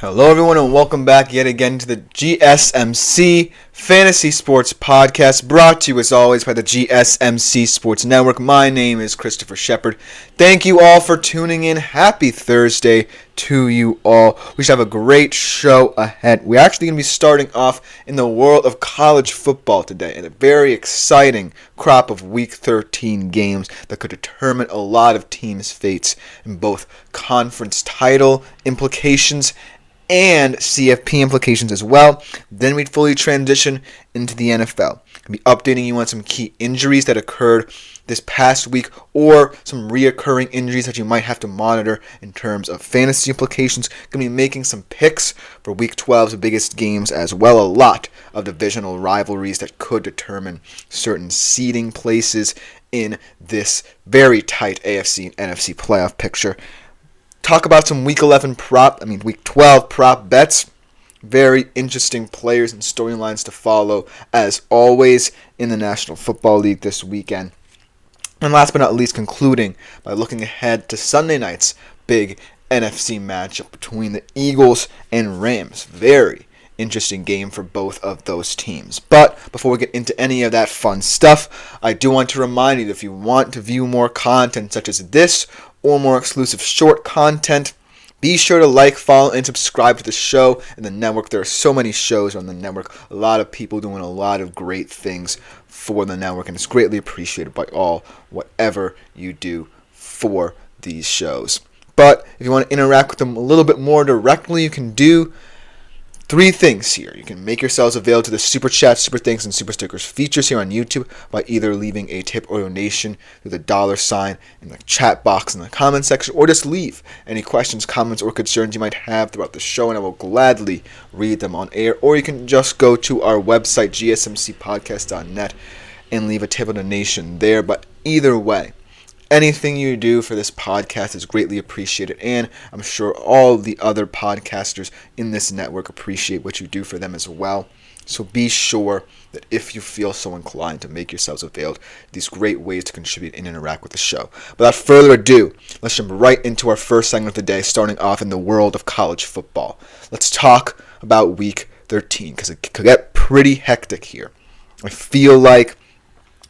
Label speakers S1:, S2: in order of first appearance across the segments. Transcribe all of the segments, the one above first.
S1: Hello everyone and welcome back yet again to the GSMC Fantasy Sports Podcast, brought to you as always by the GSMC Sports Network. My name is Christopher Shepard. Thank you all for tuning in. Happy Thursday to you all. We should have a great show ahead. We're actually going to be starting off in the world of college football today, and a very exciting crop of Week 13 games that could determine a lot of teams' fates in both conference title implications and CFP implications as well. Then we'd fully transition into the NFL. I'll be updating you on some key injuries that occurred this past week or some reoccurring injuries that you might have to monitor in terms of fantasy implications. Going to be making some picks for Week 12's biggest games as well. A lot of divisional rivalries that could determine certain seeding places in this very tight AFC and NFC playoff picture. Talk about some Week 12 prop bets. Very interesting players and storylines to follow, as always, in the National Football League this weekend. And last but not least, concluding by looking ahead to Sunday night's big NFC matchup between the Eagles and Rams. Very interesting game for both of those teams. But before we get into any of that fun stuff, I do want to remind you that if you want to view more content such as this or more exclusive short content, be sure to like, follow, and subscribe to the show and the network. There are so many shows on the network. A lot of people doing a lot of great things for the network, and it's greatly appreciated by all, whatever you do for these shows. But if you want to interact with them a little bit more directly, you can do three things here. You can make yourselves available to the Super Chat, Super Thanks, and Super Stickers features here on YouTube by either leaving a tip or donation through the $ in the chat box in the comment section, or just leave any questions, comments, or concerns you might have throughout the show, and I will gladly read them on air. Or you can just go to our website, gsmcpodcast.net, and leave a tip or donation there. But either way, anything you do for this podcast is greatly appreciated, and I'm sure all the other podcasters in this network appreciate what you do for them as well. So be sure that if you feel so inclined to make yourselves available, these great ways to contribute and interact with the show. Without further ado, let's jump right into our first segment of the day, starting off in the world of college football. Let's talk about Week 13, because it could get pretty hectic here. I feel like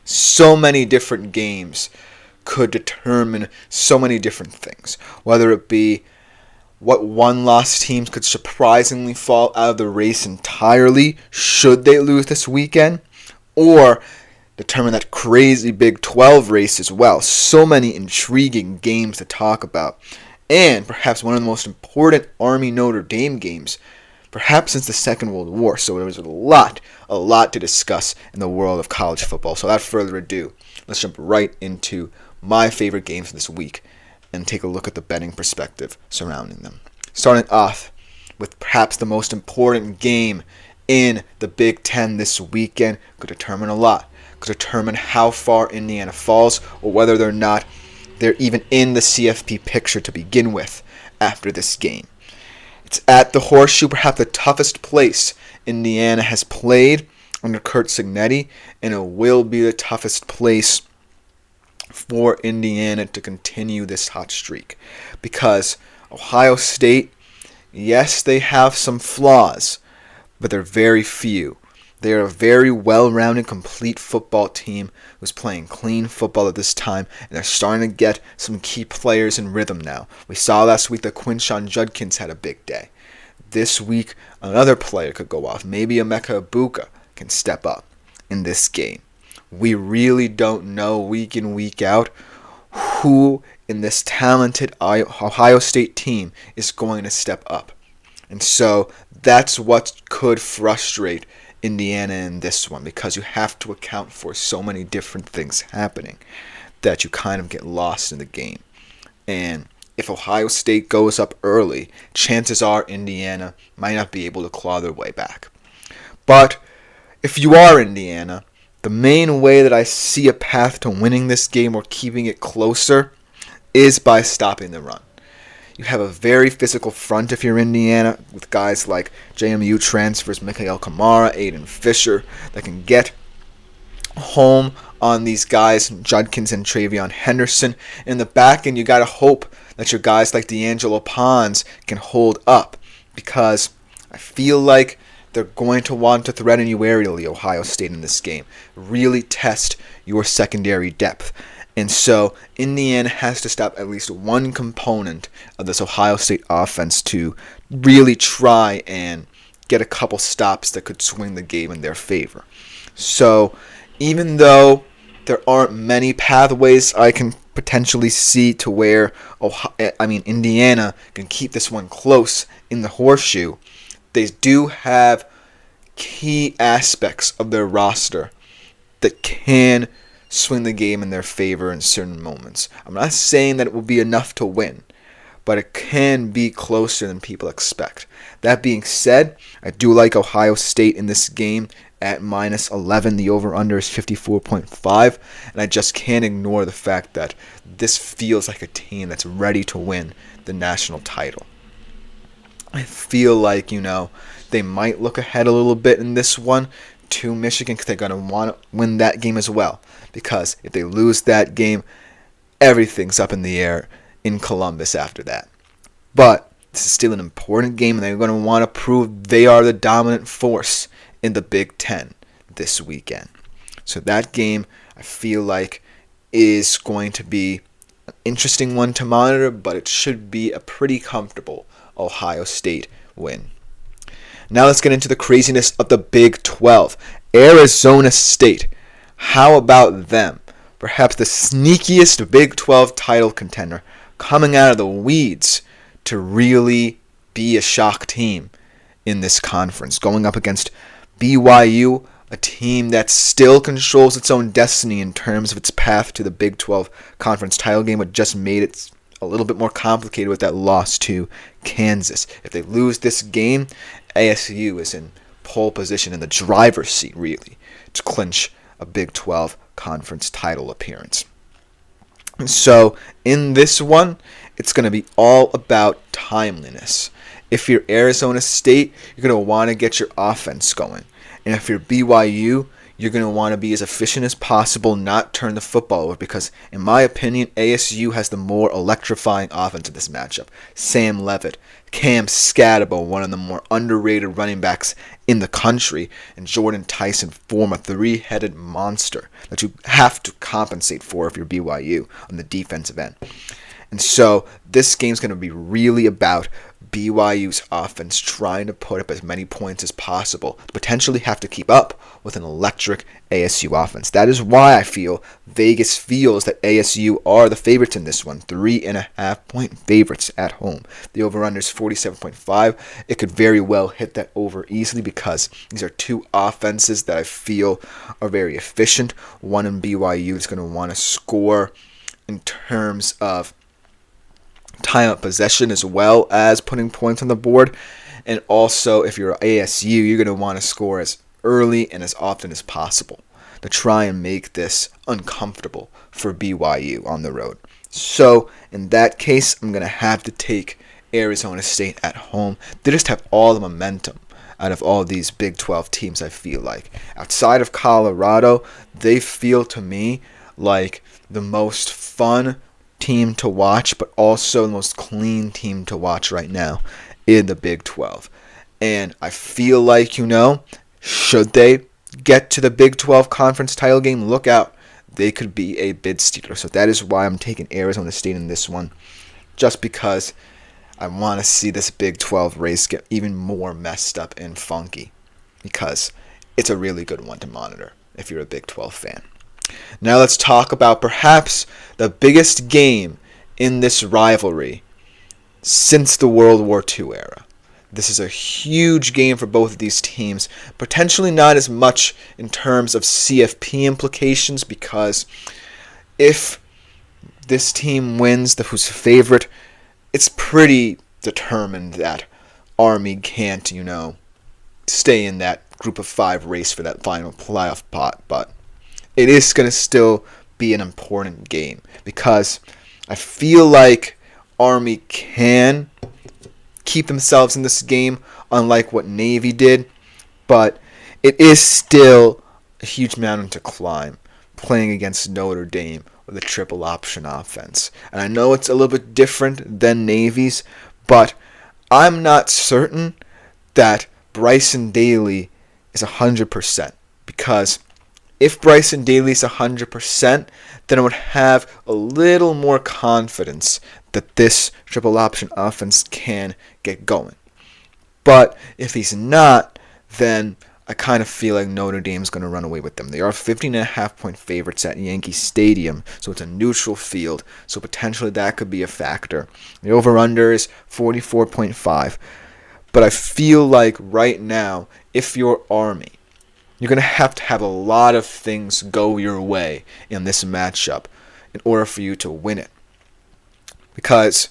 S1: so many different games could determine so many different things, whether it be what one-loss teams could surprisingly fall out of the race entirely should they lose this weekend, or determine that crazy Big 12 race as well. So many intriguing games to talk about, and perhaps one of the most important Army-Notre Dame games perhaps since the Second World War. So there was a lot to discuss in the world of college football. So without further ado, let's jump right into my favorite games this week and take a look at the betting perspective surrounding them. Starting off with perhaps the most important game in the Big Ten this weekend. Could determine a lot. Could determine how far Indiana falls, or whether or not they're even in the CFP picture to begin with after this game. It's at the Horseshoe, perhaps the toughest place Indiana has played under Curt Cignetti, and it will be the toughest place for Indiana to continue this hot streak, because Ohio State, yes, they have some flaws, but they're very few. They are a very well-rounded, complete football team who's playing clean football at this time, and they're starting to get some key players in rhythm now. We saw last week that Quinshon Judkins had a big day. This week, another player could go off. Maybe Emeka Egbuka can step up in this game. We really don't know week in, week out who in this talented Ohio State team is going to step up. And so that's what could frustrate Indiana in this one, because you have to account for so many different things happening that you kind of get lost in the game. And if Ohio State goes up early, chances are Indiana might not be able to claw their way back. But if you are Indiana, the main way that I see a path to winning this game or keeping it closer is by stopping the run. You have a very physical front if you're Indiana, with guys like JMU transfers Mikael Kamara, Aiden Fisher, that can get home on these guys, Judkins and Travion Henderson. In the back end, you got to hope that your guys like D'Angelo Pons can hold up because I feel like they're going to want to threaten you aerially, Ohio State, in this game. Really test your secondary depth. And so Indiana has to stop at least one component of this Ohio State offense to really try and get a couple stops that could swing the game in their favor. So even though there aren't many pathways I can potentially see to where Indiana can keep this one close in the horseshoe, they do have key aspects of their roster that can swing the game in their favor in certain moments. I'm not saying that it will be enough to win, but it can be closer than people expect. That being said, I do like Ohio State in this game at minus 11. The over-under is 54.5, and I just can't ignore the fact that this feels like a team that's ready to win the national title. I feel like, they might look ahead a little bit in this one to Michigan because they're going to want to win that game as well. Because if they lose that game, everything's up in the air in Columbus after that. But this is still an important game, and they're going to want to prove they are the dominant force in the Big Ten this weekend. So that game, I feel like, is going to be an interesting one to monitor, but it should be a pretty comfortable Ohio State win. Now let's get into the craziness of the Big 12. Arizona State. How about them? Perhaps the sneakiest Big 12 title contender coming out of the weeds to really be a shock team in this conference. Going up against BYU, a team that still controls its own destiny in terms of its path to the Big 12 conference title game, but just made it a little bit more complicated with that loss to Kansas. If they lose this game, ASU is in pole position in the driver's seat, really, to clinch a Big 12 conference title appearance. So in this one, it's going to be all about timeliness. If you're Arizona State, you're going to want to get your offense going. And if you're BYU, you're going to want to be as efficient as possible, not turn the football over, because in my opinion, ASU has the more electrifying offense in this matchup. Sam Leavitt, Cam Scatabo, one of the more underrated running backs in the country, and Jordan Tyson form a three-headed monster that you have to compensate for if you're BYU on the defensive end. And so this game's going to be really about BYU's offense trying to put up as many points as possible, potentially have to keep up with an electric ASU offense. That is why I feel Vegas feels that ASU are the favorites in this one, 3.5-point favorites at home. The over-under is 47.5. It could very well hit that over easily because these are two offenses that I feel are very efficient. One in BYU is going to want to score in terms of time of possession as well as putting points on the board. And also, if you're ASU, you're going to want to score as early and as often as possible to try and make this uncomfortable for BYU on the road. So, in that case, I'm going to have to take Arizona State at home. They just have all the momentum out of all these Big 12 teams, I feel like. Outside of Colorado, they feel to me like the most fun team to watch, but also the most clean team to watch right now in the Big 12. And I feel like, should they get to the Big 12 conference title game, look out. They could be a bid stealer. So that is why I'm taking Arizona State in this one, just because I want to see this Big 12 race get even more messed up and funky, because it's a really good one to monitor if you're a Big 12 fan. Now let's talk about perhaps the biggest game in this rivalry since the World War II era. This is a huge game for both of these teams, potentially not as much in terms of CFP implications, because if this team wins, who's favorite, it's pretty determined that Army can't, stay in that group of 5 race for that final playoff pot, but it is going to still be an important game because I feel like Army can keep themselves in this game, unlike what Navy did, but it is still a huge mountain to climb playing against Notre Dame with a triple option offense. And I know it's a little bit different than Navy's, but I'm not certain that Bryson Daly is 100%, because if Bryson Daly is 100%, then I would have a little more confidence that this triple option offense can get going. But if he's not, then I kind of feel like Notre Dame's going to run away with them. They are 15.5-point favorites at Yankee Stadium, so it's a neutral field, so potentially that could be a factor. The over-under is 44.5. But I feel like right now, if you're Army, you're going to have a lot of things go your way in this matchup in order for you to win it. Because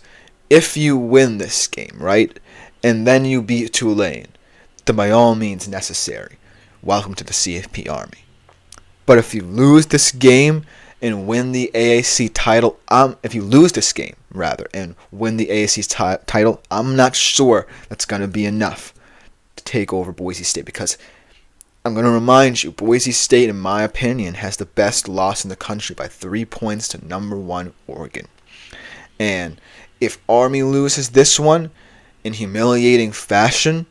S1: if you win this game, right, and then you beat Tulane, then by all means necessary, welcome to the CFP Army. But if you lose this game and win the AAC title, if you lose this game, rather, and win the AAC title, I'm not sure that's going to be enough to take over Boise State, because I'm going to remind you, Boise State, in my opinion, has the best loss in the country by 3 points to number 1 Oregon. And if Army loses this one in humiliating fashion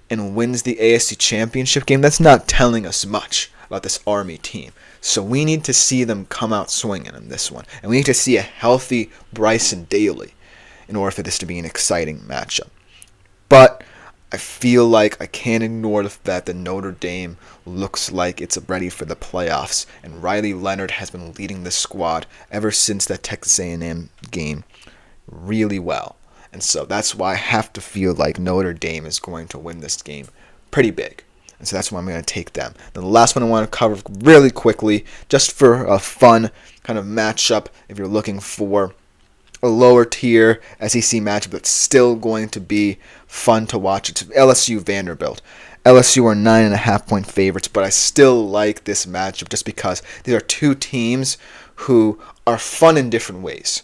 S1: and wins the ASC championship game, that's not telling us much about this Army team. So we need to see them come out swinging in this one. And we need to see a healthy Bryson Daly in order for this to be an exciting matchup. But I feel like I can't ignore the fact that Notre Dame looks like it's ready for the playoffs. And Riley Leonard has been leading the squad ever since that Texas A&M game really well. And so that's why I have to feel like Notre Dame is going to win this game pretty big. And so that's why I'm going to take them. Then the last one I want to cover really quickly, just for a fun kind of matchup, if you're looking for a lower tier SEC matchup that's still going to be fun to watch. It's LSU Vanderbilt. LSU are 9.5-point favorites, but I still like this matchup just because these are two teams who are fun in different ways.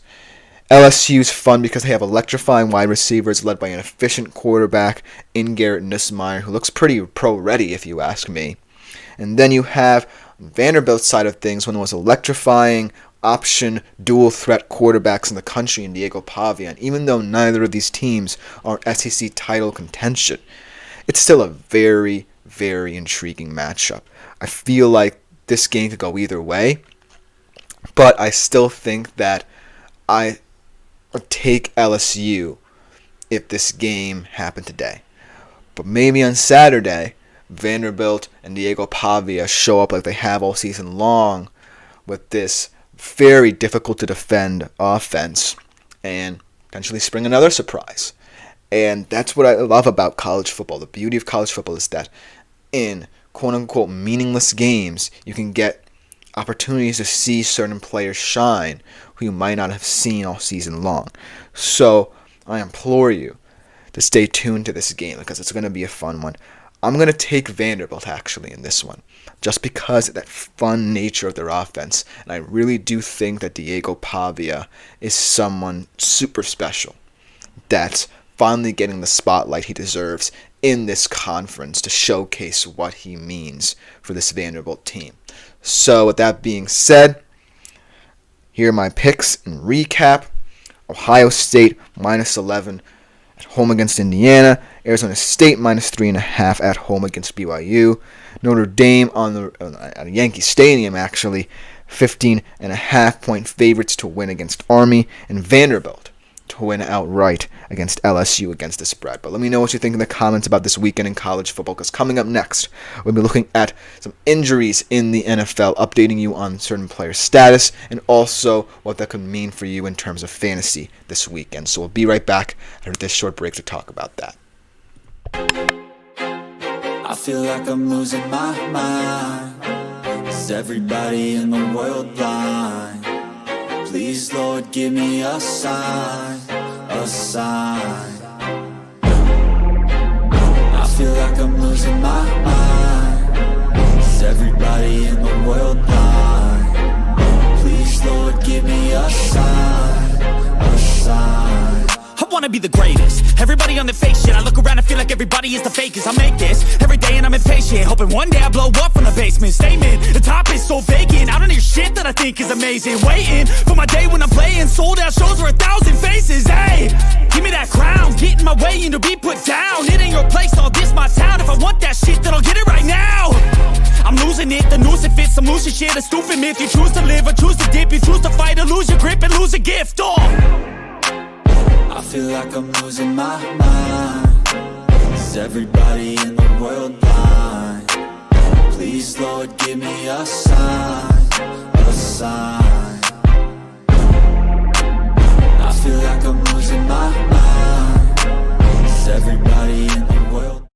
S1: LSU's fun because they have electrifying wide receivers led by an efficient quarterback in Garrett Nussmeier, who looks pretty pro-ready if you ask me. And then you have Vanderbilt's side of things, one of the most electrifying option dual threat quarterbacks in the country in Diego Pavia. And even though neither of these teams are SEC title contention, it's still a very, very intriguing matchup. I feel like this game could go either way, but I still think that I would take LSU if this game happened today. But maybe on Saturday, Vanderbilt and Diego Pavia show up like they have all season long with this very difficult to defend offense and potentially spring another surprise. And that's what I love about college football. The beauty of college football is that in quote-unquote meaningless games, you can get opportunities to see certain players shine who you might not have seen all season long. So I implore you to stay tuned to this game because it's going to be a fun one. I'm going to take Vanderbilt actually in this one just because of that fun nature of their offense. And I really do think that Diego Pavia is someone super special that's finally getting the spotlight he deserves in this conference to showcase what he means for this Vanderbilt team. So with that being said, here are my picks and recap. Ohio State -11 at home against Indiana. Arizona State -3.5 at home against BYU. Notre Dame at Yankee Stadium actually 15.5-point favorites to win against Army, and Vanderbilt to win outright against LSU against the spread. But let me know what you think in the comments about this weekend in college football, because coming up next, we'll be looking at some injuries in the NFL, updating you on certain players' status, and also what that could mean for you in terms of fantasy this weekend. So we'll be right back after this short break to talk about that.
S2: I feel like I'm losing my mind. Is everybody in the world blind? Please, Lord, give me a sign, a sign. I feel like I'm losing my mind. Is everybody in the world blind? Please, Lord, give me a sign, a sign.
S3: I wanna wanna be the greatest. Everybody on the fake shit. I look around and feel like everybody is the fakest. I make this every day and I'm impatient, hoping one day I blow up from the basement. Statement, the top is so vacant. I don't hear shit that I think is amazing. Waiting for my day when I'm playing sold out shows for 1,000 faces. Hey, give me that crown, get in my way and to be put down. It ain't your place, all this my town. If I want that shit, then I'll get it right now. I'm losing it, the noose it fits, I'm losing shit. A stupid myth, you choose to live or choose to dip. You choose to fight or lose your grip and lose a gift.
S2: I feel like I'm losing my mind. Is everybody in the world blind? Please, Lord, give me a sign, a sign. I feel like I'm losing my mind. Is everybody in the world?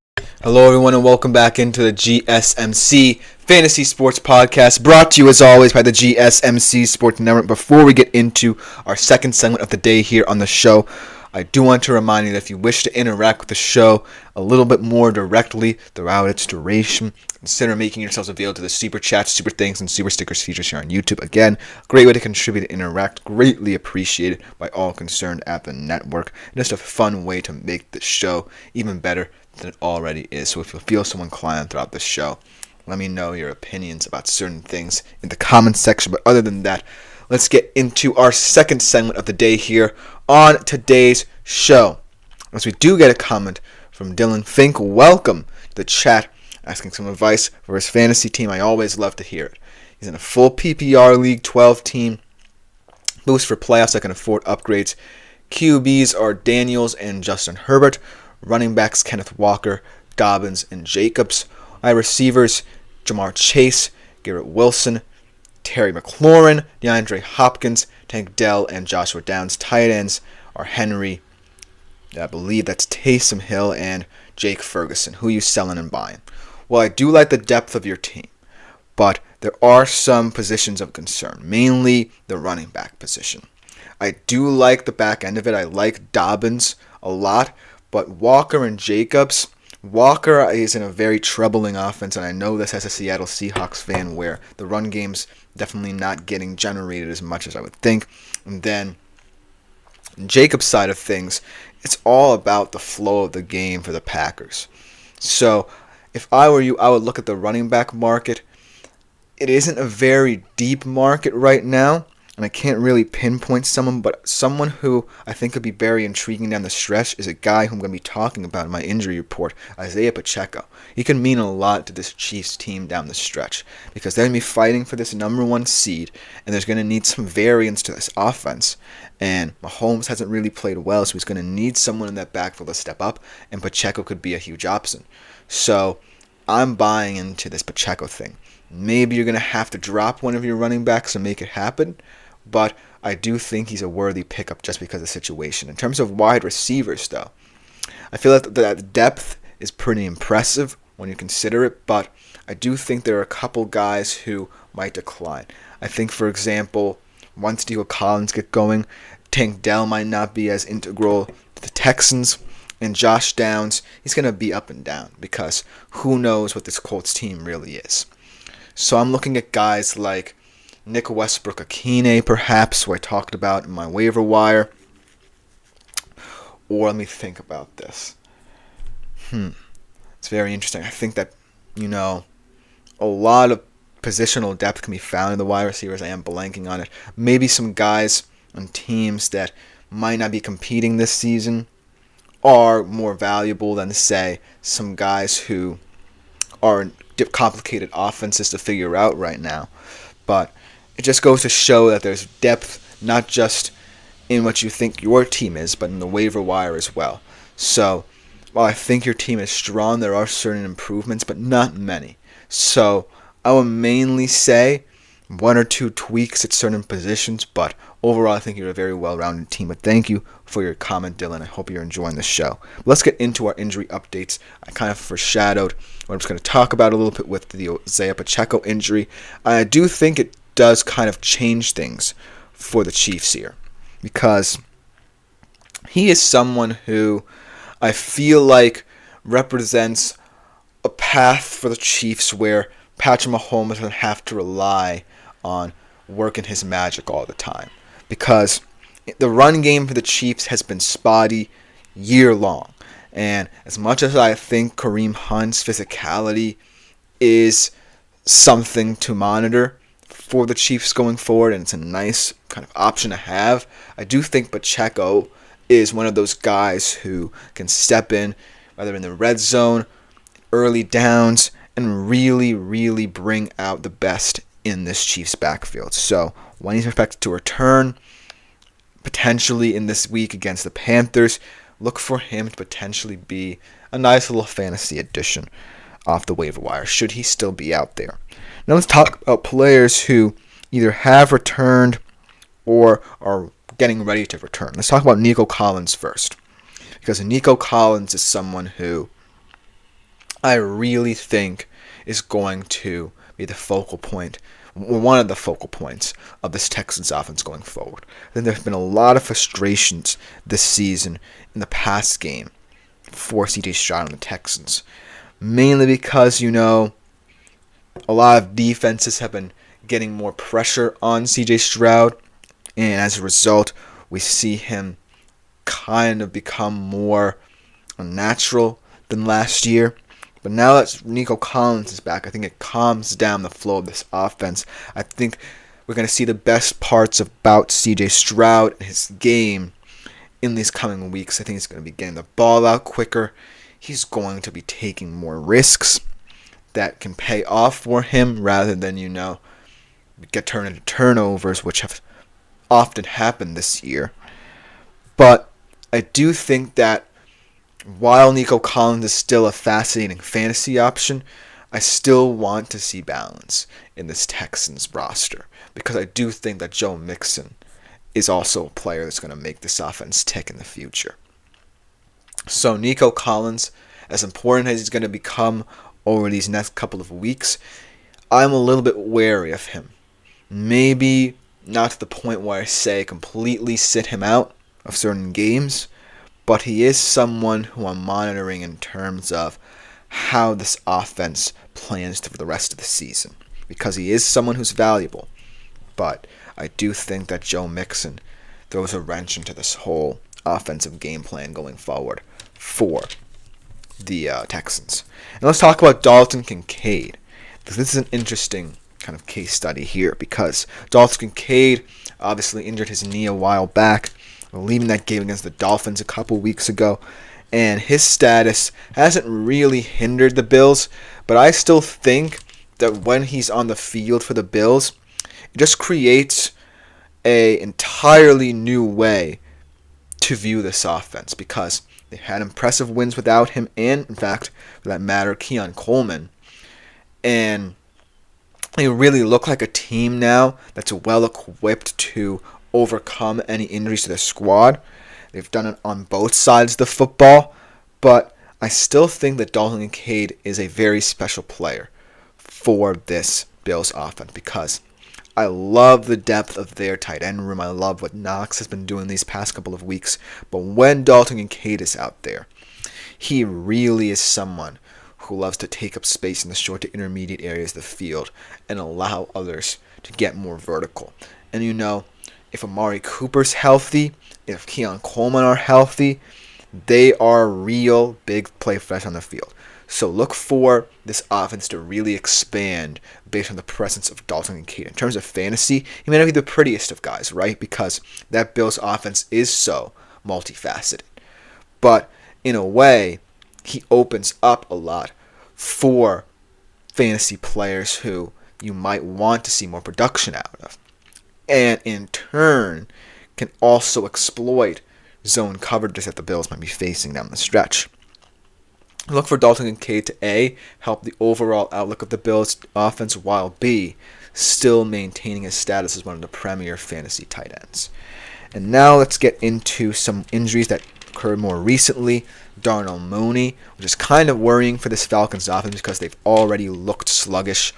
S1: Hello, everyone, and welcome back into the GSMC Fantasy Sports Podcast, brought to you as always by the GSMC Sports Network. Before we get into our second segment of the day here on the show, I do want to remind you that if you wish to interact with the show a little bit more directly throughout its duration, consider making yourselves available to the Super Chats, Super Things, and Super Stickers features here on YouTube. Again, great way to contribute and interact, greatly appreciated by all concerned at the network. And just a fun way to make the show even better than it already is. So if you feel so inclined throughout the show, let me know your opinions about certain things in the comments section. But other than that, let's get into our second segment of the day here on today's show. As we do get a comment from Dylan Fink, welcome to the chat, asking some advice for his fantasy team. I always love to hear it. He's in a full PPR League 12 team. Boost for playoffs that can afford upgrades. QBs are Daniels and Justin Herbert. Running backs Kenneth Walker, Dobbins, and Jacobs. Wide receivers Jamar Chase, Garrett Wilson, Terry McLaurin, DeAndre Hopkins, Tank Dell, and Joshua Downs. Tight ends are Henry, I believe that's Taysom Hill, and Jake Ferguson. Who you selling and buying? Well, I do like the depth of your team, but there are some positions of concern, mainly the running back position. I do like the back end of it. I like Dobbins a lot, but Walker and Jacobs, Walker is in a very troubling offense, and I know this as a Seattle Seahawks fan where the run game's definitely not getting generated as much as I would think. And then Jacobs' side of things, it's all about the flow of the game for the Packers. So if I were you, I would look at the running back market. It isn't a very deep market right now, and I can't really pinpoint someone, but someone who I think could be very intriguing down the stretch is a guy who I'm going to be talking about in my injury report, Isaiah Pacheco. He can mean a lot to this Chiefs team down the stretch because they're going to be fighting for this number one seed, and there's going to need some variance to this offense. And Mahomes hasn't really played well, so he's going to need someone in that backfield to step up, and Pacheco could be a huge option. So I'm buying into this Pacheco thing. Maybe you're going to have to drop one of your running backs to make it happen, but I do think he's a worthy pickup just because of the situation. In terms of wide receivers, though, I feel like that depth is pretty impressive when you consider it, but I do think there are a couple guys who might decline. I think, for example, once Diego Collins get going, Tank Dell might not be as integral to the Texans, and Josh Downs, he's going to be up and down because who knows what this Colts team really is. So I'm looking at guys like Nick Westbrook-Akine, perhaps, who I talked about in my waiver wire. Or let me think about this. It's very interesting. I think that, a lot of positional depth can be found in the wide receivers. I am blanking on it. Maybe some guys on teams that might not be competing this season are more valuable than, say, some guys who are in complicated offenses to figure out right now. But it just goes to show that there's depth, not just in what you think your team is, but in the waiver wire as well. So, while I think your team is strong, there are certain improvements, but not many. So, I would mainly say one or two tweaks at certain positions, but overall, I think you're a very well-rounded team. But thank you for your comment, Dylan. I hope you're enjoying the show. Let's get into our injury updates. I kind of foreshadowed what I'm just going to talk about a little bit with the Isaiah Pacheco injury. I do think it does kind of change things for the Chiefs here because he is someone who I feel like represents a path for the Chiefs where Patrick Mahomes doesn't have to rely on working his magic all the time. Because the run game for the Chiefs has been spotty year long. And as much as I think Kareem Hunt's physicality is something to monitor for the Chiefs going forward, and it's a nice kind of option to have, I do think Pacheco is one of those guys who can step in, whether in the red zone, early downs, and really, really bring out the best in this Chiefs backfield. So when he's expected to return, potentially in this week against the Panthers, look for him to potentially be a nice little fantasy addition off the waiver wire, should he still be out there. Now let's talk about players who either have returned or are getting ready to return. Let's talk about Nico Collins first, because Nico Collins is someone who I really think is going to be the focal point, one of the focal points of this Texans offense going forward. I think there's been a lot of frustrations this season in the pass game for CJ Stroud and the Texans, mainly because, a lot of defenses have been getting more pressure on CJ Stroud, and as a result, we see him kind of become more unnatural than last year. But now that Nico Collins is back, I think it calms down the flow of this offense. I think we're going to see the best parts about CJ Stroud and his game in these coming weeks. I think he's going to be getting the ball out quicker. He's going to be taking more risks that can pay off for him rather than, get turned into turnovers, which have often happened this year. But I do think that while Nico Collins is still a fascinating fantasy option, I still want to see balance in this Texans roster, because I do think that Joe Mixon is also a player that's going to make this offense tick in the future. So Nico Collins, as important as he's going to become over these next couple of weeks, I'm a little bit wary of him. Maybe not to the point where I say completely sit him out of certain games, but he is someone who I'm monitoring in terms of how this offense plans for the rest of the season, because he is someone who's valuable. But I do think that Joe Mixon throws a wrench into this whole offensive game plan going forward for the Texans. And let's talk about Dalton Kincaid, because this is an interesting kind of case study here, because Dalton Kincaid obviously injured his knee a while back, leaving that game against the Dolphins a couple weeks ago, and his status hasn't really hindered the Bills, but I still think that when he's on the field for the Bills, it just creates an entirely new way to view this offense, because they've had impressive wins without him, and in fact, for that matter, Keon Coleman, and they really look like a team now that's well equipped to overcome any injuries to the squad. They've done it on both sides of the football, but I still think that Dalton Kincaid is a very special player for this Bills offense, because I love the depth of their tight end room. I love what Knox has been doing these past couple of weeks, but when Dalton Kincaid is out there, he really is someone who loves to take up space in the short to intermediate areas of the field and allow others to get more vertical. And if Amari Cooper's healthy, if Keon Coleman are healthy, they are real big play threats on the field. So look for this offense to really expand based on the presence of Dalton Kincaid. In terms of fantasy, he may not be the prettiest of guys, right? Because that Bills offense is so multifaceted. But in a way, he opens up a lot for fantasy players who you might want to see more production out of, and in turn can also exploit zone coverages that the Bills might be facing down the stretch. Look for Dalton Kincaid to A, help the overall outlook of the Bills offense, while B, still maintaining his status as one of the premier fantasy tight ends. And now let's get into some injuries that occurred more recently. Darnell Mooney, which is kind of worrying for this Falcons offense because they've already looked sluggish,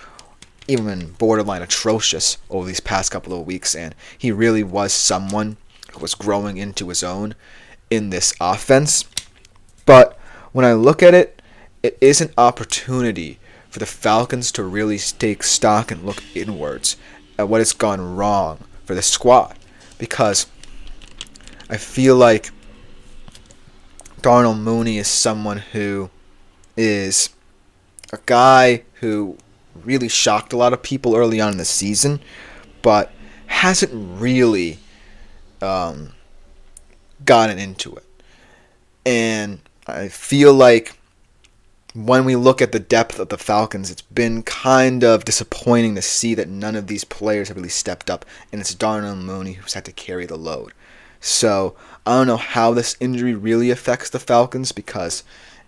S1: even borderline atrocious over these past couple of weeks, and he really was someone who was growing into his own in this offense. But when I look at it, it is an opportunity for the Falcons to really take stock and look inwards at what has gone wrong for the squad, because I feel like Darnell Mooney is someone who is a guy who really shocked a lot of people early on in the season, but hasn't really gotten into it. And I feel like when we look at the depth of the Falcons, it's been kind of disappointing to see that none of these players have really stepped up, and it's Darnell Mooney who's had to carry the load. So I don't know how this injury really affects the Falcons, because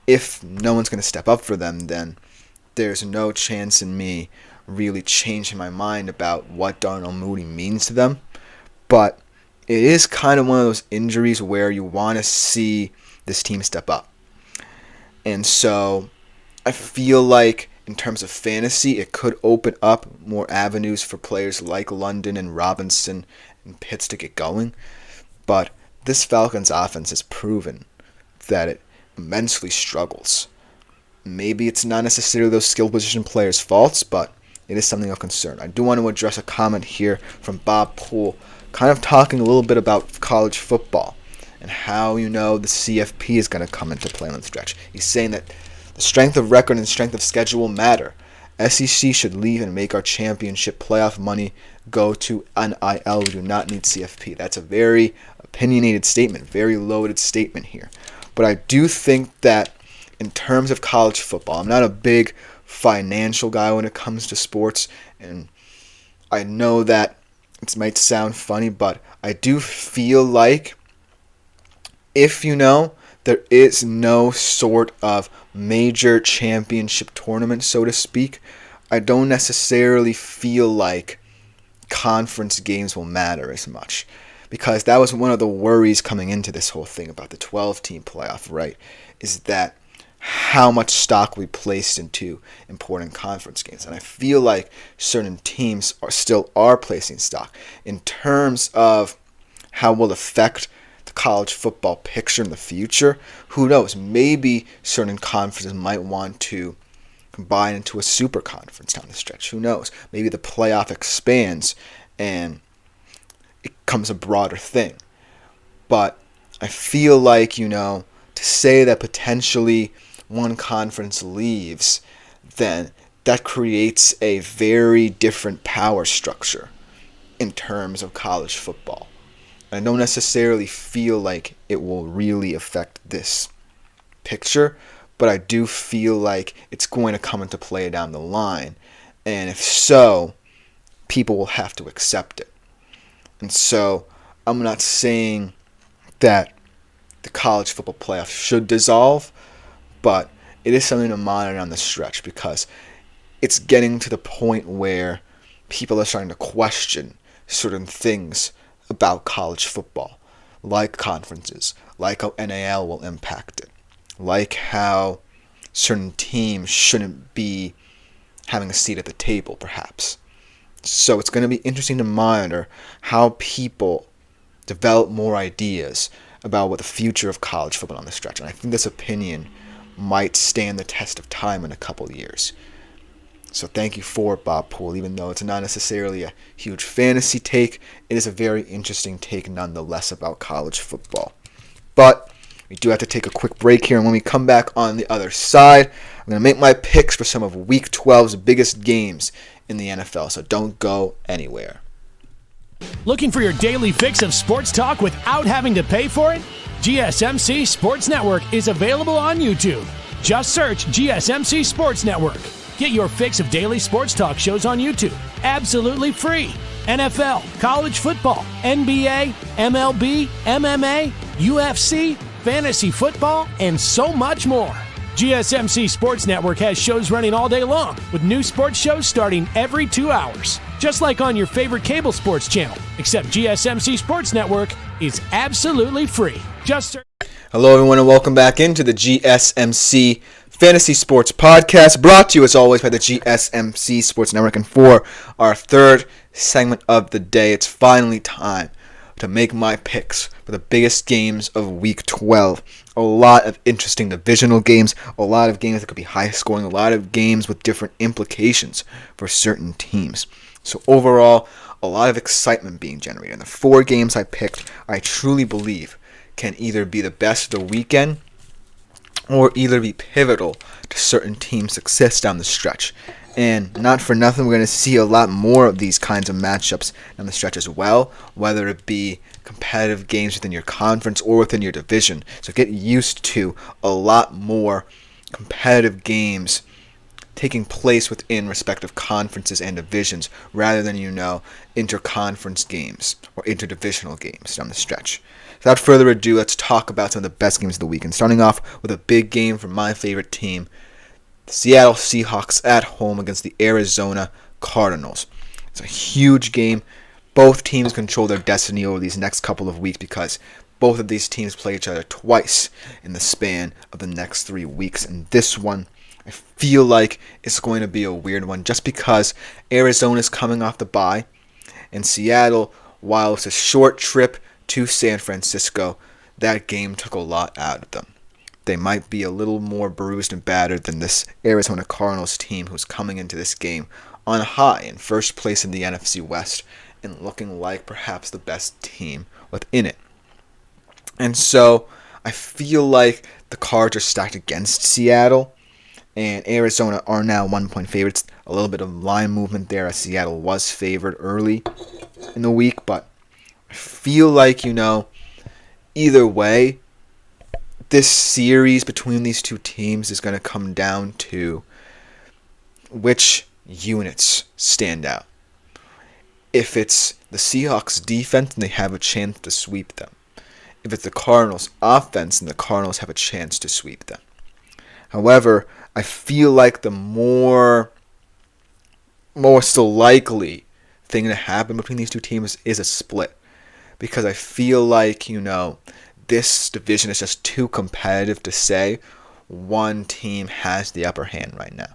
S1: if no one's going to step up for them, then there's no chance in me really changing my mind about what Darnell Mooney means to them. But it is kind of one of those injuries where you want to see this team step up. And so I feel like in terms of fantasy, it could open up more avenues for players like London and Robinson and Pitts to get going. But this Falcons offense has proven that it immensely struggles. Maybe it's not necessarily those skill position players' faults, but it is something of concern. I do want to address a comment here from Bob Poole, kind of talking a little bit about college football and how, the CFP is going to come into play on the stretch. He's saying that the strength of record and strength of schedule matter. SEC should leave and make our championship playoff money go to NIL. We do not need CFP. That's a very opinionated statement, very loaded statement here. But I do think that in terms of college football, I'm not a big financial guy when it comes to sports, and I know that it might sound funny, but I do feel like if there is no sort of major championship tournament, so to speak, I don't necessarily feel like conference games will matter as much, because that was one of the worries coming into this whole thing about the 12-team playoff, right, is that how much stock we placed into important conference games. And I feel like certain teams still are placing stock. In terms of how it will affect the college football picture in the future, who knows? Maybe certain conferences might want to combine into a super conference down the stretch. Who knows? Maybe the playoff expands and it becomes a broader thing. But I feel like, to say that potentially one conference leaves, then that creates a very different power structure in terms of college football. I don't necessarily feel like it will really affect this picture, but I do feel like it's going to come into play down the line. And if so, people will have to accept it. And so I'm not saying that the college football playoff should dissolve, but it is something to monitor on the stretch, because it's getting to the point where people are starting to question certain things about college football, like conferences, like how NIL will impact it, like how certain teams shouldn't be having a seat at the table, perhaps. So it's going to be interesting to monitor how people develop more ideas about what the future of college football on the stretch. And I think this opinion might stand the test of time in a couple of years. So thank you for Bob Poole. Even though it's not necessarily a huge fantasy take, it is a very interesting take nonetheless about college football. But we do have to take a quick break here, and when we come back on the other side, I'm going to make my picks for some of Week 12's biggest games in the NFL, so don't go anywhere.
S4: Looking for your daily fix of sports talk without having to pay for it? GSMC Sports Network is available on YouTube. Just search GSMC Sports Network. Get your fix of daily sports talk shows on YouTube, absolutely free. NFL, college football, NBA, MLB, MMA, UFC, fantasy football, and so much more. GSMC Sports Network has shows running all day long, with new sports shows starting every 2 hours. Just like on your favorite cable sports channel, except GSMC Sports Network is absolutely free.
S1: Hello everyone, and welcome back into the GSMC Fantasy Sports Podcast, brought to you as always by the GSMC Sports Network. And for our third segment of the day, it's finally time to make my picks for the biggest games of Week 12. A lot of interesting divisional games, a lot of games that could be high scoring, a lot of games with different implications for certain teams. So overall, a lot of excitement being generated. And the 4 games I picked, I truly believe, can either be the best of the weekend or either be pivotal to certain teams' success down the stretch. And not for nothing, we're going to see a lot more of these kinds of matchups down the stretch as well, whether it be competitive games within your conference or within your division. So get used to a lot more competitive games taking place within respective conferences and divisions rather than, interconference games or interdivisional games down the stretch. Without further ado, let's talk about some of the best games of the weekend. Starting off with a big game from my favorite team, the Seattle Seahawks at home against the Arizona Cardinals. It's a huge game. Both teams control their destiny over these next couple of weeks because both of these teams play each other twice in the span of the next 3 weeks. And this one, I feel like it's going to be a weird one just because Arizona's coming off the bye, and Seattle, while it's a short trip to San Francisco, that game took a lot out of them. They might be a little more bruised and battered than this Arizona Cardinals team who's coming into this game on high in first place in the NFC West and looking like perhaps the best team within it. And so I feel like the cards are stacked against Seattle, and Arizona are now 1-point favorites. A little bit of line movement there as Seattle was favored early in the week, but I feel like, either way, this series between these two teams is going to come down to which units stand out. If it's the Seahawks defense, then they have a chance to sweep them. If it's the Cardinals offense, then the Cardinals have a chance to sweep them. However, I feel like the more still likely thing to happen between these two teams is a split. Because I feel like, this division is just too competitive to say one team has the upper hand right now.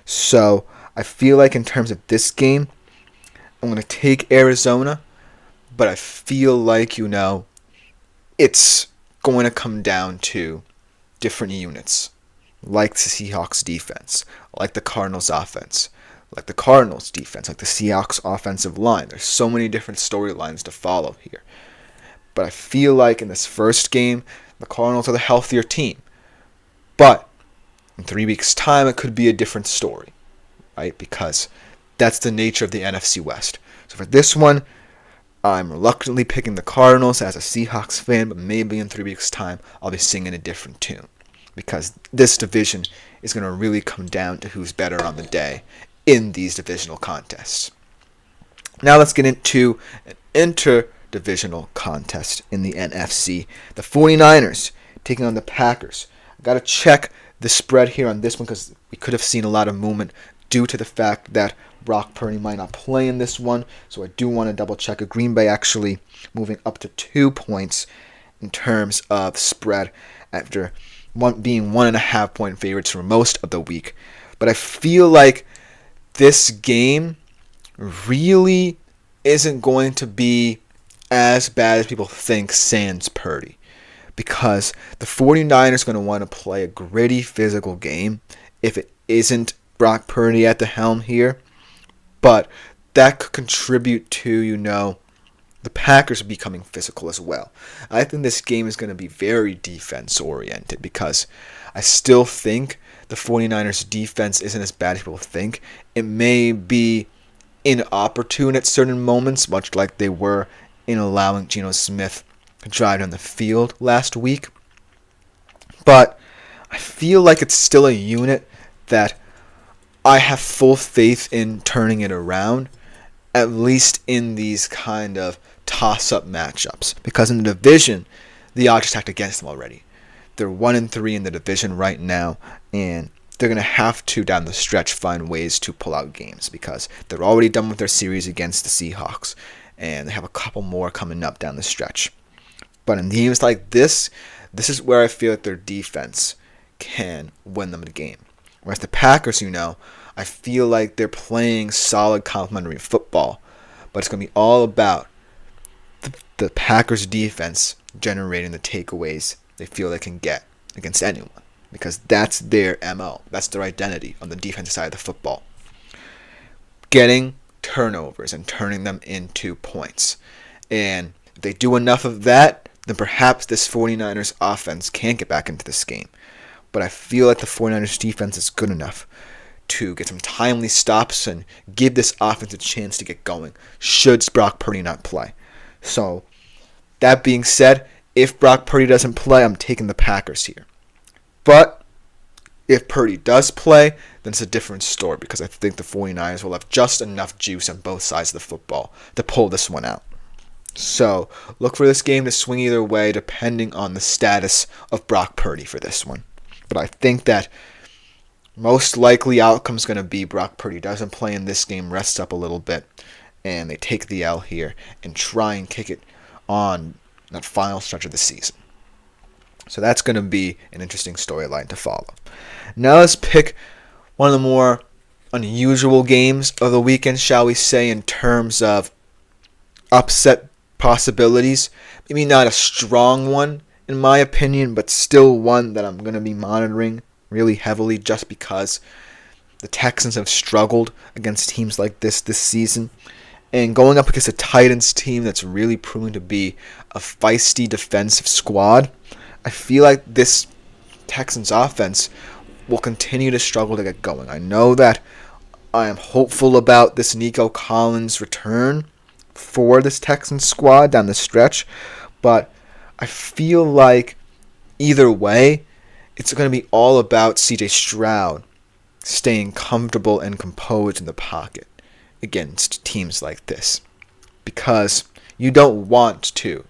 S1: So I feel like in terms of this game, I'm going to take Arizona, but I feel like, it's going to come down to different units, like the Seahawks defense, like the Cardinals offense, like the Cardinals defense, like the Seahawks offensive line. There's so many different storylines to follow here. But I feel like in this first game, the Cardinals are the healthier team. But in 3 weeks' time, it could be a different story, right? Because that's the nature of the NFC West. So for this one, I'm reluctantly picking the Cardinals as a Seahawks fan, but maybe in 3 weeks' time, I'll be singing a different tune. Because this division is going to really come down to who's better on the day in these divisional contests. Now let's get into an interdivisional contest in the NFC. The 49ers taking on the Packers. I got to check the spread here on this one because we could have seen a lot of movement due to the fact that Brock Purdy might not play in this one. So I do want to double check it. Green Bay actually moving up to 2 points in terms of spread after being 1.5-point favorites for most of the week. But I feel like this game really isn't going to be as bad as people think sans Purdy. Because the 49ers are going to want to play a gritty physical game if it isn't Brock Purdy at the helm here. But that could contribute to, the Packers becoming physical as well. I think this game is going to be very defense-oriented because I still think the 49ers defense isn't as bad as people think. It may be inopportune at certain moments, much like they were in allowing Geno Smith to drive down the field last week. But I feel like it's still a unit that I have full faith in turning it around, at least in these kind of toss-up matchups. Because in the division, the odds are stacked against them already. They're 1-3 in the division right now, and they're going to have to, down the stretch, find ways to pull out games because they're already done with their series against the Seahawks, and they have a couple more coming up down the stretch. But in games like this is where I feel like their defense can win them the game. Whereas the Packers, I feel like they're playing solid complementary football, but it's going to be all about the Packers defense generating the takeaways they feel they can get against anyone, because that's their MO. That's their identity on the defensive side of the football. Getting turnovers and turning them into points. And if they do enough of that, then perhaps this 49ers offense can get back into this game. But I feel like the 49ers defense is good enough to get some timely stops and give this offense a chance to get going, should Brock Purdy not play. So, that being said, if Brock Purdy doesn't play, I'm taking the Packers here. But if Purdy does play, then it's a different story, because I think the 49ers will have just enough juice on both sides of the football to pull this one out. So, look for this game to swing either way, depending on the status of Brock Purdy for this one. But I think that most likely outcome is going to be Brock Purdy doesn't play in this game, rests up a little bit, and they take the L here and try and kick it on that final stretch of the season. So that's going to be an interesting storyline to follow. Now let's pick one of the more unusual games of the weekend, shall we say, in terms of upset possibilities. Maybe not a strong one, in my opinion, but still one that I'm going to be monitoring really heavily, just because the Texans have struggled against teams like this season. And going up against a Titans team that's really proving to be a feisty defensive squad, I feel like this Texans offense will continue to struggle to get going. I know that I am hopeful about this Nico Collins return for this Texans squad down the stretch, but I feel like either way, it's going to be all about CJ Stroud staying comfortable and composed in the pocket against teams like this, because you don't want to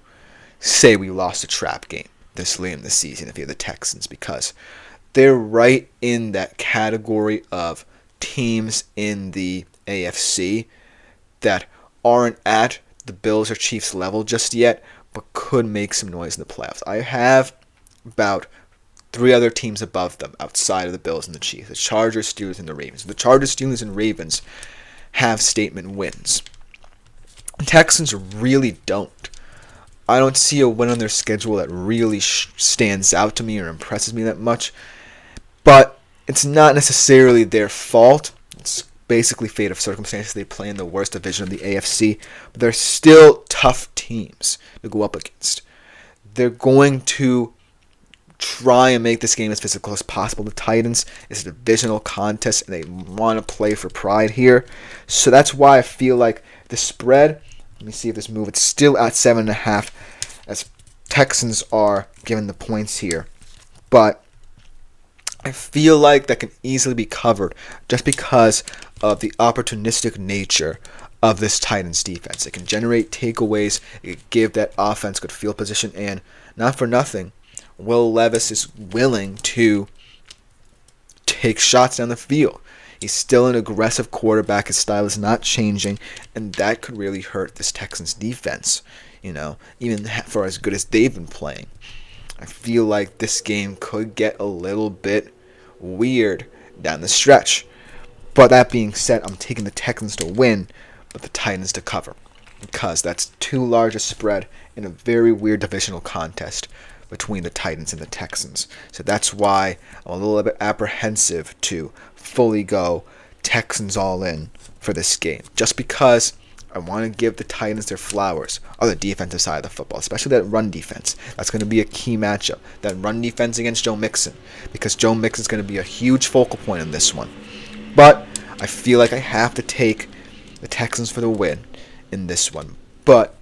S1: say we lost a trap game this late in the season if you're the Texans, because they're right in that category of teams in the AFC that aren't at the Bills or Chiefs level just yet, but could make some noise in the playoffs. I have about 3 other teams above them outside of the Bills and the Chiefs: the Chargers, Steelers, and the Ravens. The Chargers, Steelers, and Ravens have statement wins. The Texans really don't. I don't see a win on their schedule that really stands out to me or impresses me that much. But it's not necessarily their fault. It's basically fate of circumstances. They play in the worst division of the AFC. But they're still tough teams to go up against. They're going to try and make this game as physical as possible. The Titans is a divisional contest, and they want to play for pride here. So that's why I feel like the spread, let me see if this move, it's still at 7.5, as Texans are given the points here. But I feel like that can easily be covered just because of the opportunistic nature of this Titans defense. It can generate takeaways, it can give that offense good field position, and not for nothing, Will Levis is willing to take shots down the field. He's still an aggressive quarterback. His style is not changing, and that could really hurt this Texans defense, even for as good as they've been playing. I feel like this game could get a little bit weird down the stretch. But that being said, I'm taking the Texans to win, but the Titans to cover, because that's too large a spread in a very weird divisional contest between the Titans and the Texans. So that's why I'm a little bit apprehensive to fully go Texans all in for this game, just because I want to give the Titans their flowers on the defensive side of the football, especially that run defense. That's going to be a key matchup, that run defense against Joe Mixon, because Joe Mixon is going to be a huge focal point in this one. But I feel like I have to take the Texans for the win in this one, but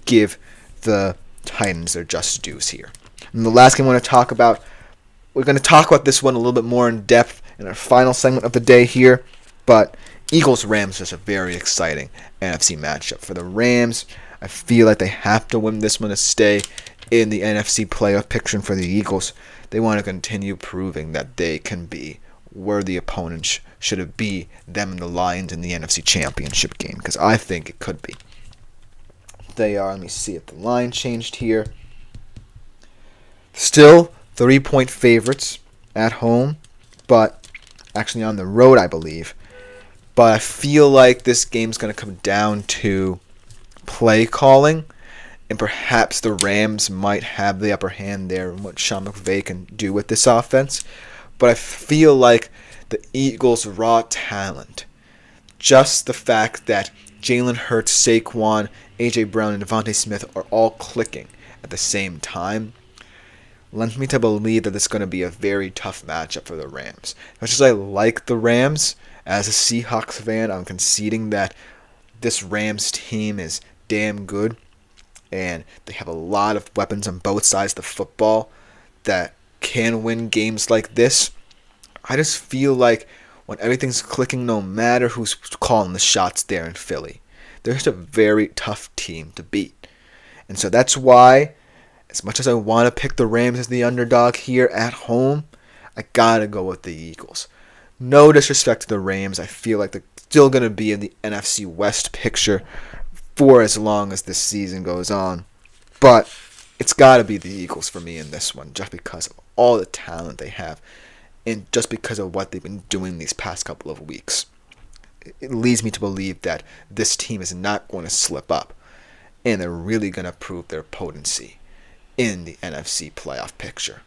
S1: give the Titans their just dues here. And the last game I want to talk about, we're going to talk about this one a little bit more in depth in our final segment of the day here, but Eagles-Rams is a very exciting NFC matchup. For the Rams, I feel like they have to win this one to stay in the NFC playoff picture. For the Eagles, they want to continue proving that they can be worthy opponents should it be them and the Lions in the NFC Championship game, because I think it could be. They are, let me see if the line changed here. Still 3-point favorites at home, but actually on the road, I believe. But I feel like this game's going to come down to play calling, and perhaps the Rams might have the upper hand there in what Sean McVay can do with this offense. But I feel like the Eagles' raw talent just the fact that Jalen Hurts, Saquon, A.J. Brown, and Devontae Smith are all clicking at the same time lends me to believe that this is going to be a very tough matchup for the Rams. As much as I like the Rams, as a Seahawks fan, I'm conceding that this Rams team is damn good, and they have a lot of weapons on both sides of the football that can win games like this. I just feel like when everything's clicking, no matter who's calling the shots there in Philly, they're just a very tough team to beat. And so that's why, as much as I want to pick the Rams as the underdog here at home, I gotta go with the Eagles. No disrespect to the Rams, I feel like they're still going to be in the NFC West picture for as long as this season goes on. But it's got to be the Eagles for me in this one, just because of all the talent they have and just because of what they've been doing these past couple of weeks. It leads me to believe that this team is not going to slip up, and they're really going to prove their potency in the NFC playoff picture.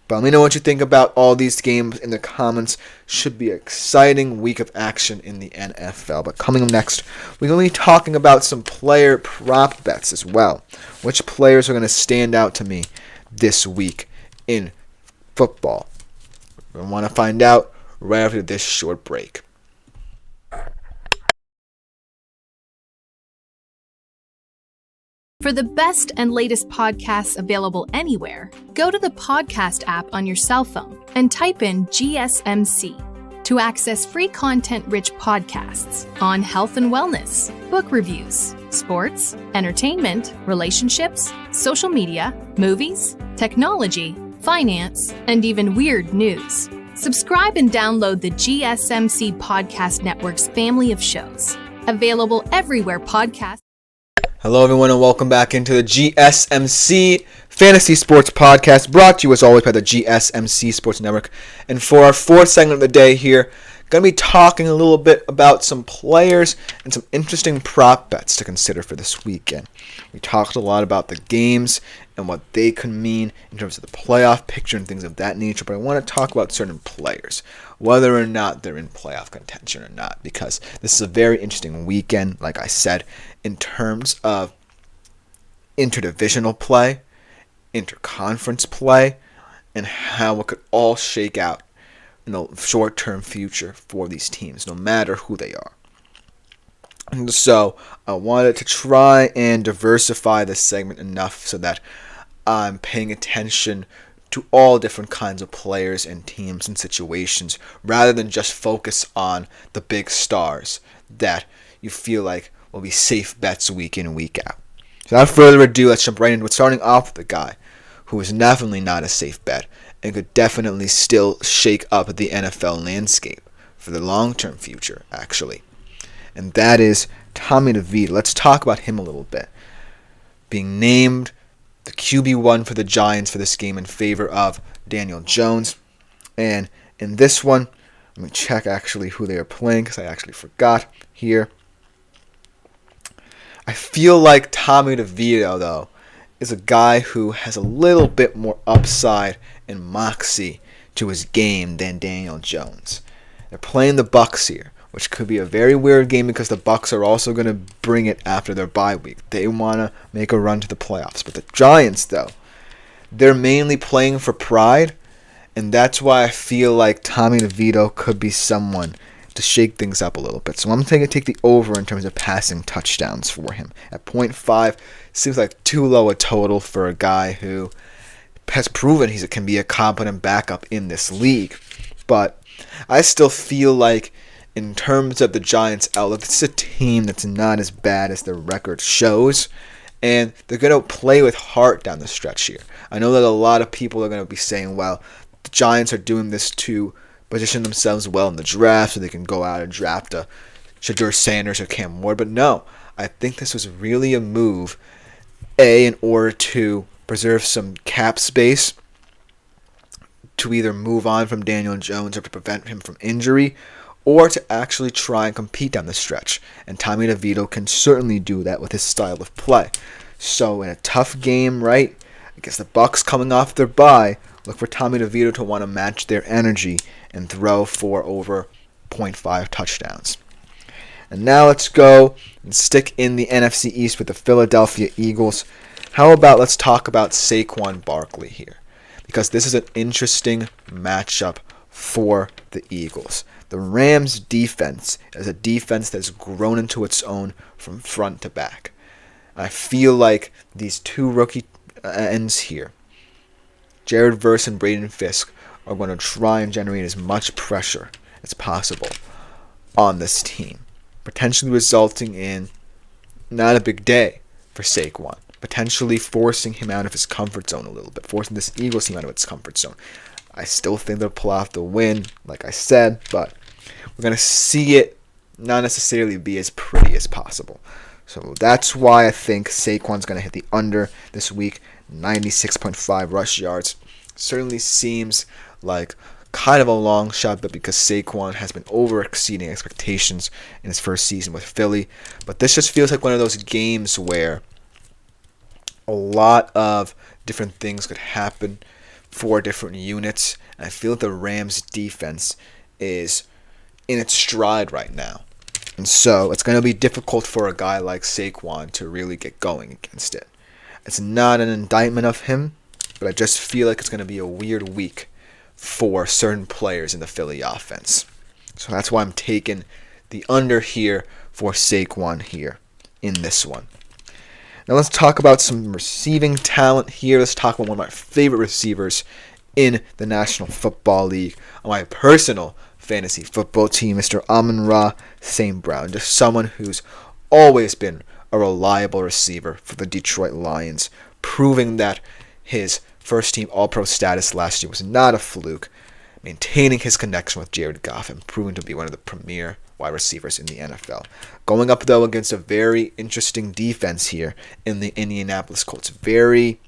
S1: But let me know what you think about all these games in the comments. Should be an exciting week of action in the NFL. But coming up next, we're going to be talking about some player prop bets as well. Which players are going to stand out to me this week in football? We want to find out right after this short break.
S5: For the best and latest podcasts available anywhere, go to the podcast app on your cell phone and type in GSMC to access free content-rich podcasts on health and wellness, book reviews, sports, entertainment, relationships, social media, movies, technology, finance, and even weird news. Subscribe and download the GSMC Podcast Network's family of shows, available everywhere podcasts.
S1: Hello, everyone, and welcome back into the GSMC Fantasy Sports Podcast, brought to you as always by the GSMC Sports Network. And for our fourth segment of the day here, going to be talking a little bit about some players and some interesting prop bets to consider for this weekend. We talked a lot about the games and what they could mean in terms of the playoff picture and things of that nature, but I want to talk about certain players, whether or not they're in playoff contention or not, because this is a very interesting weekend, like I said, in terms of interdivisional play, interconference play, and how it could all shake out in the short-term future for these teams, no matter who they are. And so I wanted to try and diversify this segment enough so that I'm paying attention to all different kinds of players and teams and situations, rather than just focus on the big stars that you feel like will be safe bets week in and week out. So without further ado, let's jump right into it, starting off with the guy who is definitely not a safe bet and could definitely still shake up the NFL landscape for the long-term future, actually. And that is Tommy DeVito. Let's talk about him a little bit. Being named the QB1 for the Giants for this game in favor of Daniel Jones. And in this one, let me check actually who they are playing, because I actually forgot here. I feel like Tommy DeVito, though, is a guy who has a little bit more upside and moxie to his game than Daniel Jones. They're playing the Bucs here, which could be a very weird game because the Bucs are also going to bring it after their bye week. They want to make a run to the playoffs. But the Giants, though, they're mainly playing for pride, and that's why I feel like Tommy DeVito could be someone to shake things up a little bit. So I'm going to take the over in terms of passing touchdowns for him. At 0.5, seems like too low a total for a guy who has proven he can be a competent backup in this league. But I still feel like in terms of the Giants' outlook, this is a team that's not as bad as their record shows, and they're going to play with heart down the stretch here. I know that a lot of people are going to be saying, well, the Giants are doing this to position themselves well in the draft so they can go out and draft a Shadur Sanders or Cam Ward, but no, I think this was really a move, in order to preserve some cap space, to either move on from Daniel Jones or to prevent him from injury, or to actually try and compete down the stretch. And Tommy DeVito can certainly do that with his style of play. So in a tough game, right, against the Bucs coming off their bye, look for Tommy DeVito to want to match their energy and throw for over 0.5 touchdowns. And now let's go and stick in the NFC East with the Philadelphia Eagles. How about let's talk about Saquon Barkley here, because this is an interesting matchup for the Eagles. The Rams' defense is a defense that's grown into its own from front to back. I feel like these two rookie ends here, Jared Verse and Braden Fisk, are going to try and generate as much pressure as possible on this team, potentially resulting in not a big day for Saquon, potentially forcing him out of his comfort zone a little bit, forcing this Eagles team out of its comfort zone. I still think they'll pull off the win, like I said, but we're going to see it not necessarily be as pretty as possible. So that's why I think Saquon's going to hit the under this week, 96.5 rush yards. Certainly seems like kind of a long shot, but because Saquon has been over-exceeding expectations in his first season with Philly. But this just feels like one of those games where a lot of different things could happen for different units. And I feel like the Rams' defense is in its stride right now. And so it's going to be difficult for a guy like Saquon to really get going against it. It's not an indictment of him, but I just feel like it's going to be a weird week for certain players in the Philly offense. So that's why I'm taking the under here for Saquon here in this one. Now let's talk about some receiving talent here. Let's talk about one of my favorite receivers in the National Football League, on my personal fantasy football team, Mr. Amon-Ra St. Brown. Just someone who's always been a reliable receiver for the Detroit Lions, proving that his first-team All-Pro status last year was not a fluke, maintaining his connection with Jared Goff and proving to be one of the premier wide receivers in the NFL. Going up, though, against a very interesting defense here in the Indianapolis Colts. Very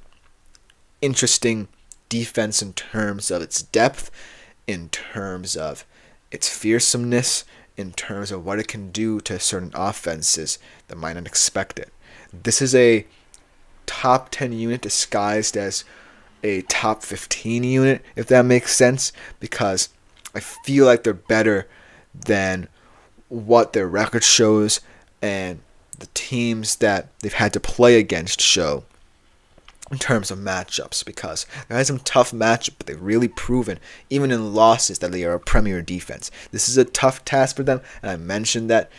S1: interesting defense in terms of its depth, in terms of its fearsomeness, in terms of what it can do to certain offenses that might not expect it. This is a top 10 unit disguised as a top 15 unit, if that makes sense, because I feel like they're better than what their record shows and the teams that they've had to play against show in terms of matchups, because they had some tough matchups, but they've really proven, even in losses, that they are a premier defense. This is a tough task for them, and I mentioned that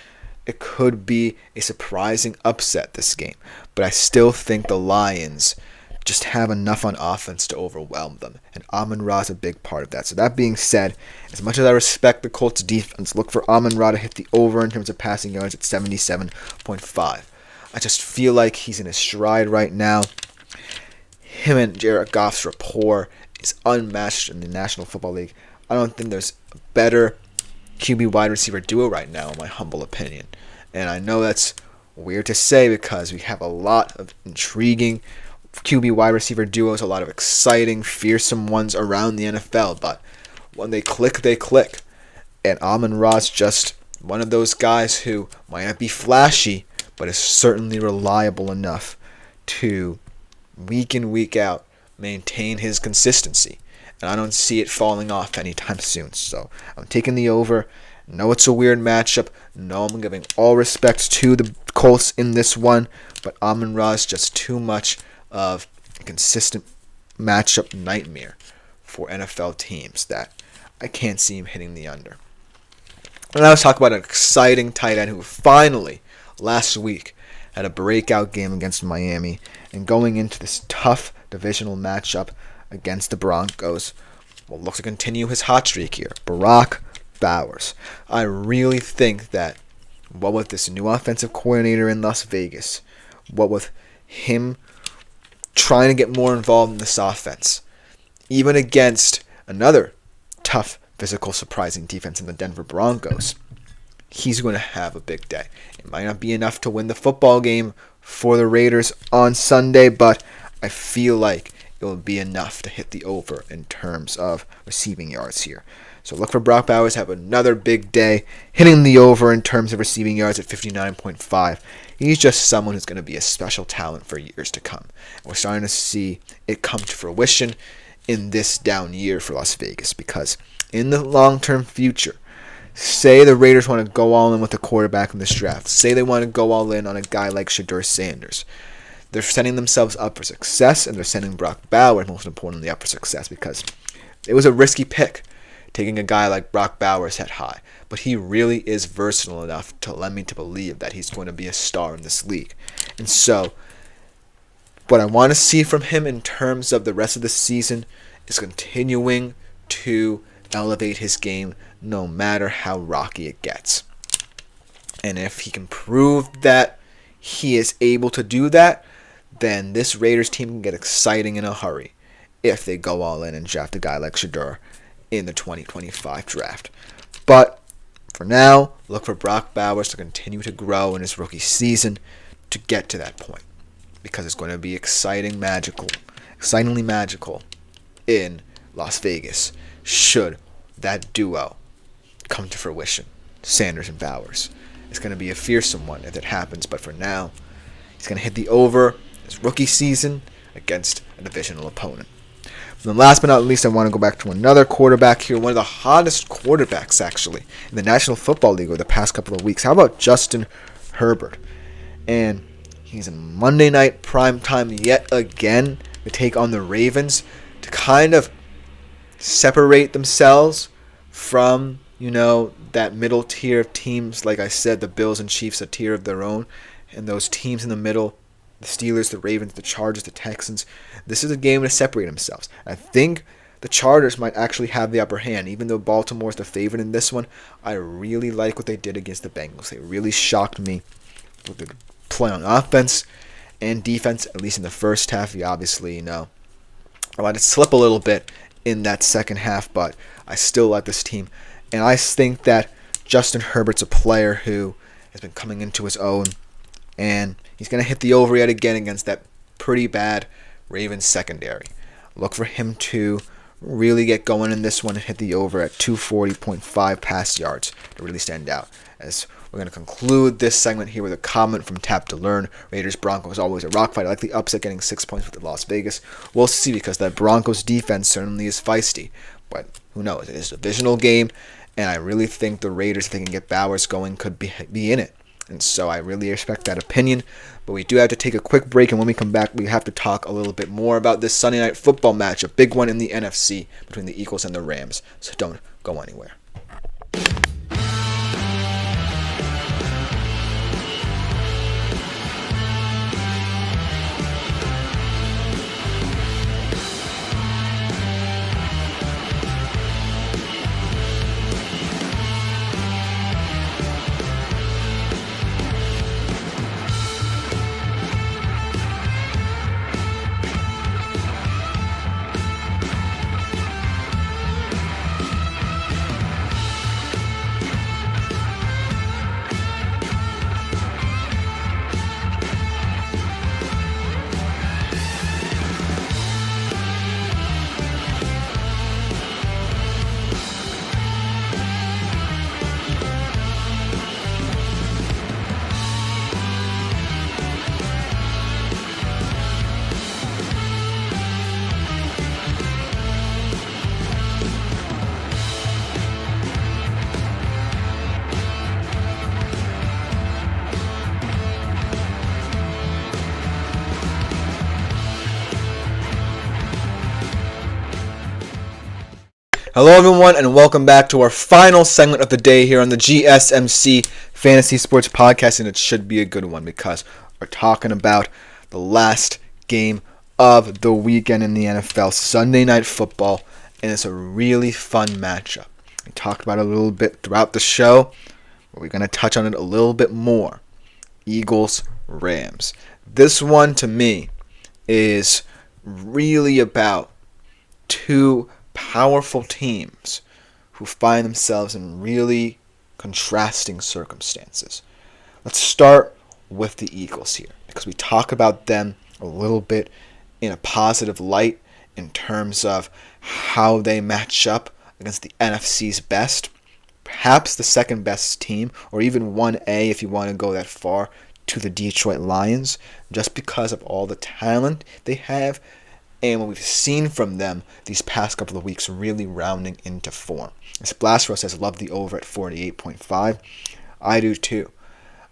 S1: it could be a surprising upset this game, but I still think the Lions just have enough on offense to overwhelm them, and Amon-Ra is a big part of that. So that being said, as much as I respect the Colts defense, look for Amon-Ra to hit the over in terms of passing yards at 77.5. I just feel like he's in his stride right now. Him and Jared Goff's rapport is unmatched in the National Football League. I don't think there's a better QB wide receiver duo right now, in my humble opinion. And I know that's weird to say because we have a lot of intriguing QB wide receiver duos, a lot of exciting, fearsome ones around the NFL, but when they click, they click. And Amon-Ra's just one of those guys who might not be flashy, but is certainly reliable enough to week in, week out maintain his consistency. And I don't see it falling off anytime soon. So I'm taking the over. No, it's a weird matchup. No, I'm giving all respect to the Colts in this one, but Amon-Ra is just too much of a consistent matchup nightmare for NFL teams that I can't see him hitting the under. And now let's talk about an exciting tight end who finally, last week, had a breakout game against Miami, and going into this tough divisional matchup against the Broncos, will look to continue his hot streak here. Brock Bowers. I really think that what with this new offensive coordinator in Las Vegas, what with him trying to get more involved in this offense, even against another tough, physical, surprising defense in the Denver Broncos, he's going to have a big day. It might not be enough to win the football game for the Raiders on Sunday, but I feel like it will be enough to hit the over in terms of receiving yards here. So look for Brock Bowers to have another big day, hitting the over in terms of receiving yards at 59.5. He's just someone who's going to be a special talent for years to come. And we're starting to see it come to fruition in this down year for Las Vegas, because in the long-term future, say the Raiders want to go all in with a quarterback in this draft. Say they want to go all in on a guy like Shedeur Sanders. They're setting themselves up for success, and they're setting Brock Bowers, most importantly, up for success, because it was a risky pick taking a guy like Brock Bowers at high. But he really is versatile enough to let me to believe that he's going to be a star in this league. And so, what I want to see from him in terms of the rest of the season is continuing to elevate his game no matter how rocky it gets. And if he can prove that he is able to do that, then this Raiders team can get exciting in a hurry if they go all in and draft a guy like Shedeur in the 2025 draft. But for now, look for Brock Bowers to continue to grow in his rookie season to get to that point, because it's going to be excitingly magical in Las Vegas should that duo come to fruition, Sanders and Bowers. It's going to be a fearsome one if it happens, but for now, he's going to hit the over his rookie season against a divisional opponent. And then last but not least, I want to go back to another quarterback here, one of the hottest quarterbacks, actually, in the National Football League over the past couple of weeks. How about Justin Herbert? And he's in Monday night prime time yet again to take on the Ravens to kind of separate themselves from, that middle tier of teams. Like I said, the Bills and Chiefs, a tier of their own. And those teams in the middle, the Steelers, the Ravens, the Chargers, the Texans, this is a game to separate themselves. I think the Chargers might actually have the upper hand. Even though Baltimore is the favorite in this one, I really like what they did against the Bengals. They really shocked me with the play on offense and defense, at least in the first half. You obviously, I let it slip a little bit in that second half, but I still like this team. And I think that Justin Herbert's a player who has been coming into his own, and he's going to hit the over yet again against that pretty bad Ravens secondary. Look for him to really get going in this one and hit the over at 240.5 pass yards to really stand out. As we're going to conclude this segment here with a comment from Tap to Learn. Raiders Broncos always a rock fight. I like the upset getting 6 points with the Las Vegas. We'll see, because that Broncos defense certainly is feisty. But who knows? It is a divisional game, and I really think the Raiders, if they can get Bowers going, could be in it. And so I really respect that opinion. But we do have to take a quick break, and when we come back, we have to talk a little bit more about this Sunday Night Football match, a big one in the NFC between the Eagles and the Rams. So don't go anywhere. Hello everyone, and welcome back to our final segment of the day here on the GSMC Fantasy Sports Podcast, and it should be a good one because we're talking about the last game of the weekend in the NFL, Sunday Night Football, and it's a really fun matchup. We talked about it a little bit throughout the show, but we're going to touch on it a little bit more. Eagles-Rams. This one, to me, is really about two powerful teams who find themselves in really contrasting circumstances. Let's start with the Eagles here, because we talk about them a little bit in a positive light in terms of how they match up against the NFC's best, perhaps the second best team, or even 1A if you want to go that far, to the Detroit Lions, just because of all the talent they have and what we've seen from them these past couple of weeks really rounding into form. Splashbro says, love the over at 48.5. I do too.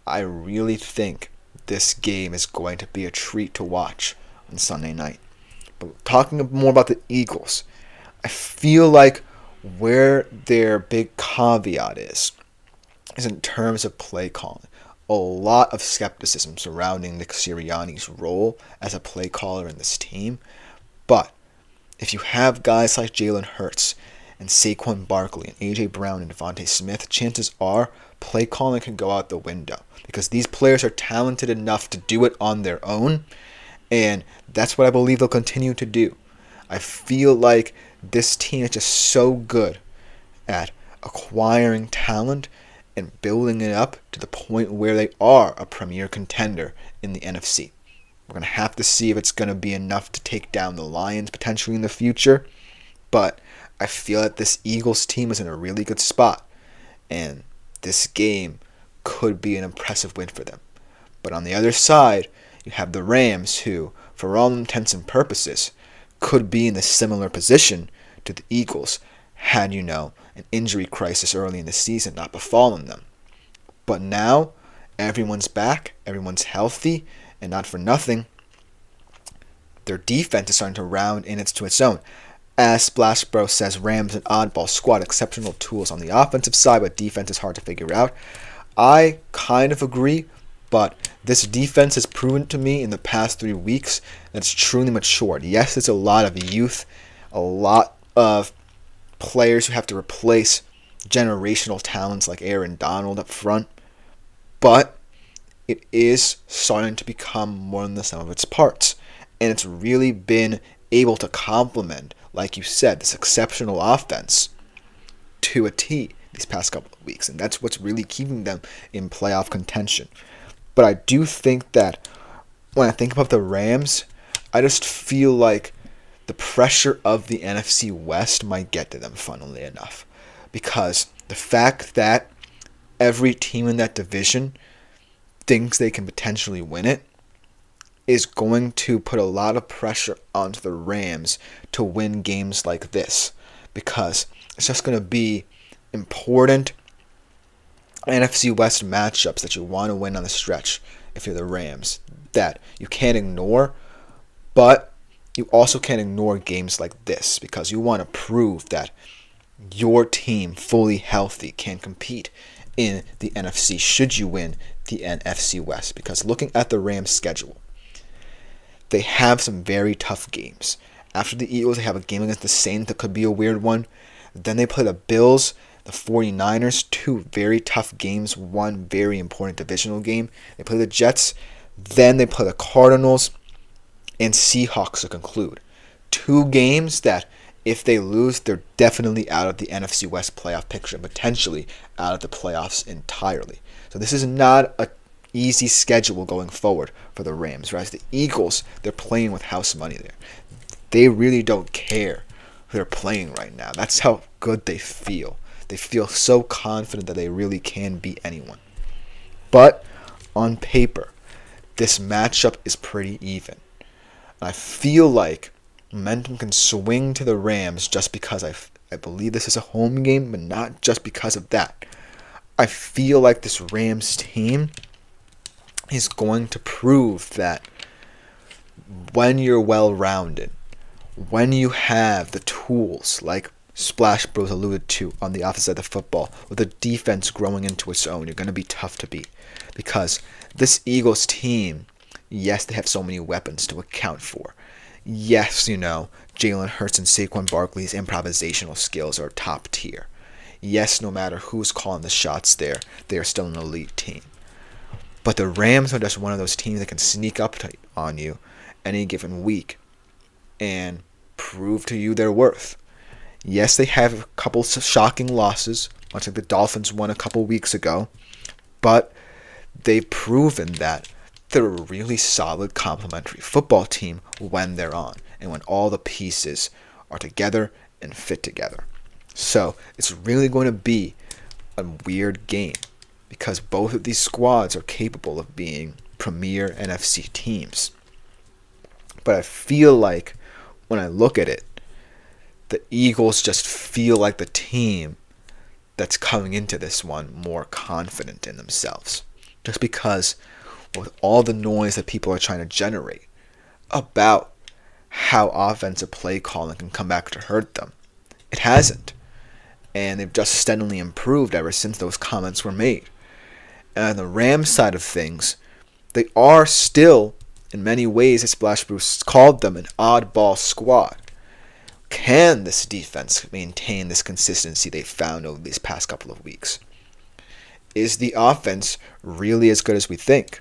S1: I really think this game is going to be a treat to watch on Sunday night. But talking more about the Eagles, I feel like where their big caveat is in terms of play calling. A lot of skepticism surrounding Nick Sirianni's role as a play caller in this team. But if you have guys like Jalen Hurts and Saquon Barkley and A.J. Brown and Devontae Smith, chances are play calling can go out the window because these players are talented enough to do it on their own, and that's what I believe they'll continue to do. I feel like this team is just so good at acquiring talent and building it up to the point where they are a premier contender in the NFC. We're going to have to see if it's going to be enough to take down the Lions potentially in the future, but I feel that this Eagles team is in a really good spot, and this game could be an impressive win for them. But on the other side, you have the Rams who, for all intents and purposes, could be in a similar position to the Eagles had, an injury crisis early in the season not befallen them. But now, everyone's back, everyone's healthy, and not for nothing, their defense is starting to round in to its own. As Splash Bro says, Rams an oddball squad, exceptional tools on the offensive side, but defense is hard to figure out. I kind of agree, but this defense has proven to me in the past 3 weeks that it's truly matured. Yes, it's a lot of youth, a lot of players who have to replace generational talents like Aaron Donald up front, but it is starting to become more than the sum of its parts, and it's really been able to complement, like you said, this exceptional offense to a T these past couple of weeks, and that's what's really keeping them in playoff contention. But I do think that when I think about the Rams, I just feel like the pressure of the NFC West might get to them, funnily enough, because the fact that every team in that division thinks they can potentially win it is going to put a lot of pressure onto the Rams to win games like this, because it's just going to be important NFC West matchups that you want to win on the stretch if you're the Rams that you can't ignore, but you also can't ignore games like this because you want to prove that your team fully healthy can compete in the NFC should you win the NFC West. Because looking at the Rams schedule, they have some very tough games. After the Eagles, they have a game against the Saints that could be a weird one. Then they play the Bills, the 49ers, 2 very tough games, 1 very important divisional game. They play the Jets, then they play the Cardinals and Seahawks to conclude. 2 games that, if they lose, they're definitely out of the NFC West playoff picture and potentially out of the playoffs entirely. So this is not an easy schedule going forward for the Rams. Whereas the Eagles, they're playing with house money there. They really don't care who they're playing right now. That's how good they feel. They feel so confident that they really can beat anyone. But on paper, this matchup is pretty even. I feel like momentum can swing to the Rams just because I believe this is a home game, but not just because of that. I feel like this Rams team is going to prove that when you're well-rounded, when you have the tools like Splash Bros alluded to on the opposite side of the football, with the defense growing into its own, you're going to be tough to beat. Because this Eagles team, yes, they have so many weapons to account for. Yes, Jalen Hurts and Saquon Barkley's improvisational skills are top tier. Yes, no matter who's calling the shots there, they are still an elite team. But the Rams are just one of those teams that can sneak up on you any given week and prove to you their worth. Yes, they have a couple shocking losses, much like the Dolphins won a couple weeks ago, but they've proven that they're a really solid complementary football team when they're on and when all the pieces are together and fit together. So it's really going to be a weird game because both of these squads are capable of being premier NFC teams. But I feel like when I look at it, the Eagles just feel like the team that's coming into this one more confident in themselves. Just because with all the noise that people are trying to generate about how offensive play calling can come back to hurt them, it hasn't. And they've just steadily improved ever since those comments were made. And on the Rams side of things, they are still, in many ways, as Splash Bruce called them, an oddball squad. Can this defense maintain this consistency they've found over these past couple of weeks? Is the offense really as good as we think?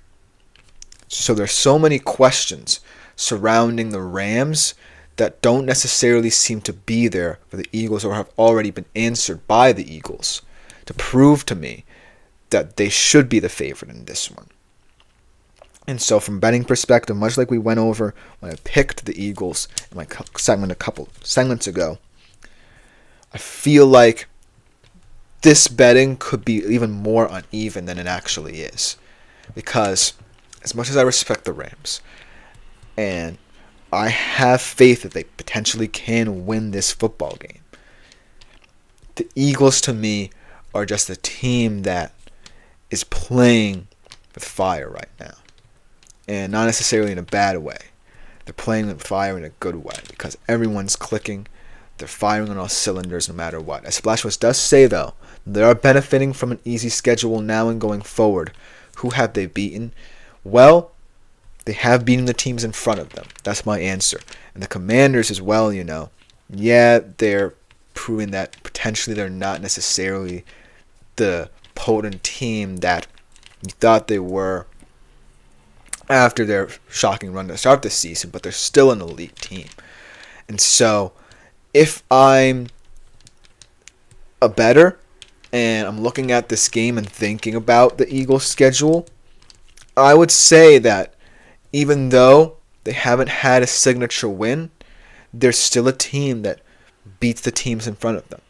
S1: So there's so many questions surrounding the Rams that don't necessarily seem to be there for the Eagles or have already been answered by the Eagles to prove to me that they should be the favorite in this one. And so from betting perspective, much like we went over when I picked the Eagles in my segment a couple segments ago, I feel like this betting could be even more uneven than it actually is. Because as much as I respect the Rams, and I have faith that they potentially can win this football game, the Eagles to me are just a team that is playing with fire right now. And not necessarily in a bad way. They're playing with fire in a good way because everyone's clicking. They're firing on all cylinders no matter what. As Splashwest does say, though, they are benefiting from an easy schedule now and going forward. Who have they beaten? Well, they have beaten the teams in front of them. That's my answer. And the Commanders as well, Yeah, they're proving that potentially they're not necessarily the potent team that you thought they were after their shocking run to start this season, but they're still an elite team. And so, if I'm a bettor and I'm looking at this game and thinking about the Eagles' schedule, I would say that even though they haven't had a signature win, they're still a team that beats the teams in front of them.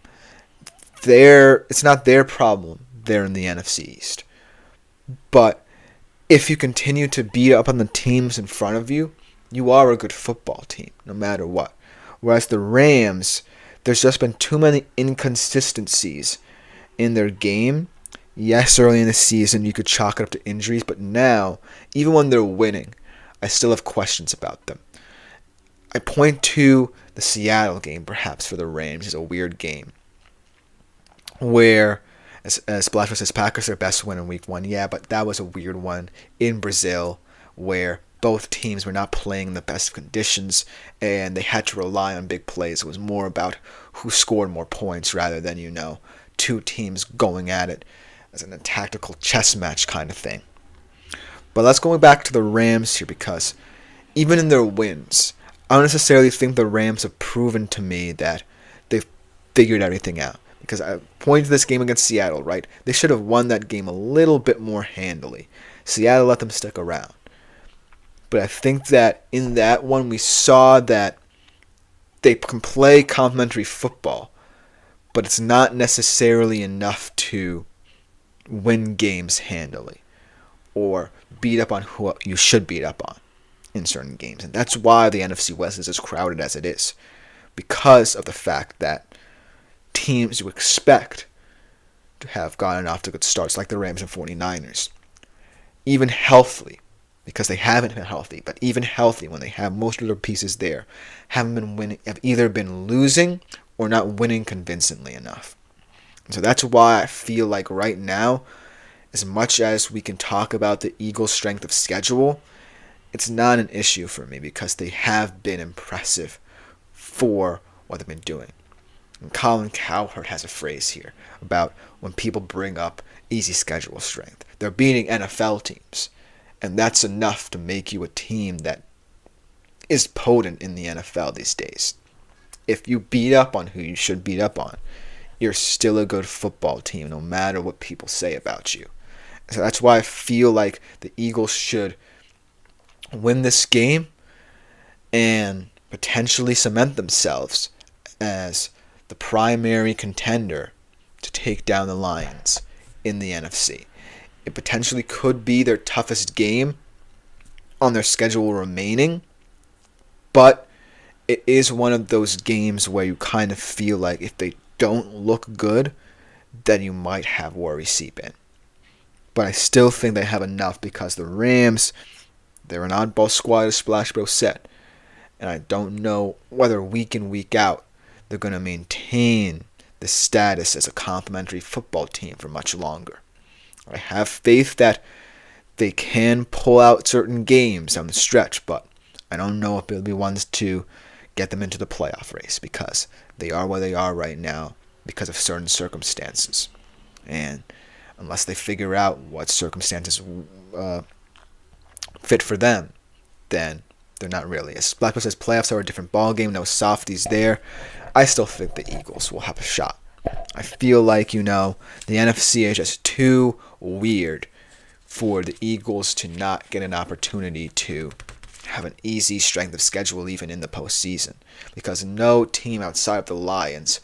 S1: It's not their problem. They're in the NFC East. But if you continue to beat up on the teams in front of you, you are a good football team, no matter what. Whereas the Rams, there's just been too many inconsistencies in their game. Yes, early in the season, you could chalk it up to injuries, but now, even when they're winning, I still have questions about them. I point to the Seattle game, perhaps, for the Rams. It's a weird game where, as Splash says, Packers their best win in week 1. Yeah, but that was a weird one in Brazil where both teams were not playing in the best conditions and they had to rely on big plays. It was more about who scored more points rather than, two teams going at it as in a tactical chess match kind of thing. But let's go back to the Rams here because even in their wins, I don't necessarily think the Rams have proven to me that they've figured everything out. Because I pointed to this game against Seattle, right? They should have won that game a little bit more handily. Seattle let them stick around. But I think that in that one, we saw that they can play complementary football, but it's not necessarily enough to win games handily or beat up on who you should beat up on in certain games. And that's why the NFC West is as crowded as it is, because of the fact that teams you expect to have gotten off to good starts, like the Rams and 49ers, even healthily, because they haven't been healthy, but even healthy when they have most of their pieces there, haven't been winning, have either been losing or not winning convincingly enough. And so that's why I feel like right now, as much as we can talk about the Eagles' strength of schedule, it's not an issue for me because they have been impressive for what they've been doing. And Colin Cowherd has a phrase here about when people bring up easy schedule strength. They're beating NFL teams, and that's enough to make you a team that is potent in the NFL these days. If you beat up on who you should beat up on, you're still a good football team no matter what people say about you. So that's why I feel like the Eagles should win this game and potentially cement themselves as the primary contender to take down the Lions in the NFC. It potentially could be their toughest game on their schedule remaining, but it is one of those games where you kind of feel like if they don't look good, then you might have worry seep in. But I still think they have enough because the Rams, they're an oddball squad, as Splash Bro said. And I don't know whether week in, week out, they're going to maintain the status as a complimentary football team for much longer. I have faith that they can pull out certain games down the stretch, but I don't know if it'll be ones to get them into the playoff race because they are where they are right now because of certain circumstances. And unless they figure out what circumstances fit for them, then they're not really. As Blackwood says, playoffs are a different ballgame. No softies there. I still think the Eagles will have a shot. I feel like, the NFC is just too weird for the Eagles to not get an opportunity to have an easy strength of schedule even in the postseason. Because no team outside of the Lions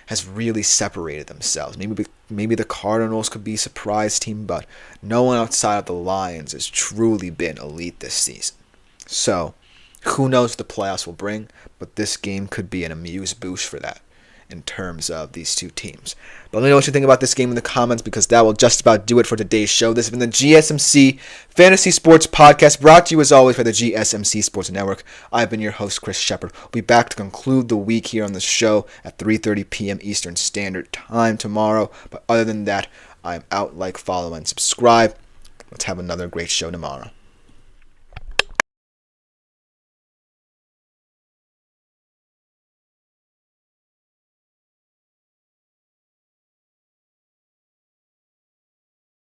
S1: has really separated themselves. Maybe the Cardinals could be a surprise team, but no one outside of the Lions has truly been elite this season. So, who knows what the playoffs will bring, but this game could be an amuse-bouche for that in terms of these two teams. But let me know what you think about this game in the comments because that will just about do it for today's show. This has been the GSMC Fantasy Sports Podcast, brought to you as always by the GSMC Sports Network. I've been your host, Chris Shepard. We'll be back to conclude the week here on the show at 3:30 p.m. Eastern Standard Time tomorrow. But other than that, I'm out. Like, follow, and subscribe. Let's have another great show tomorrow.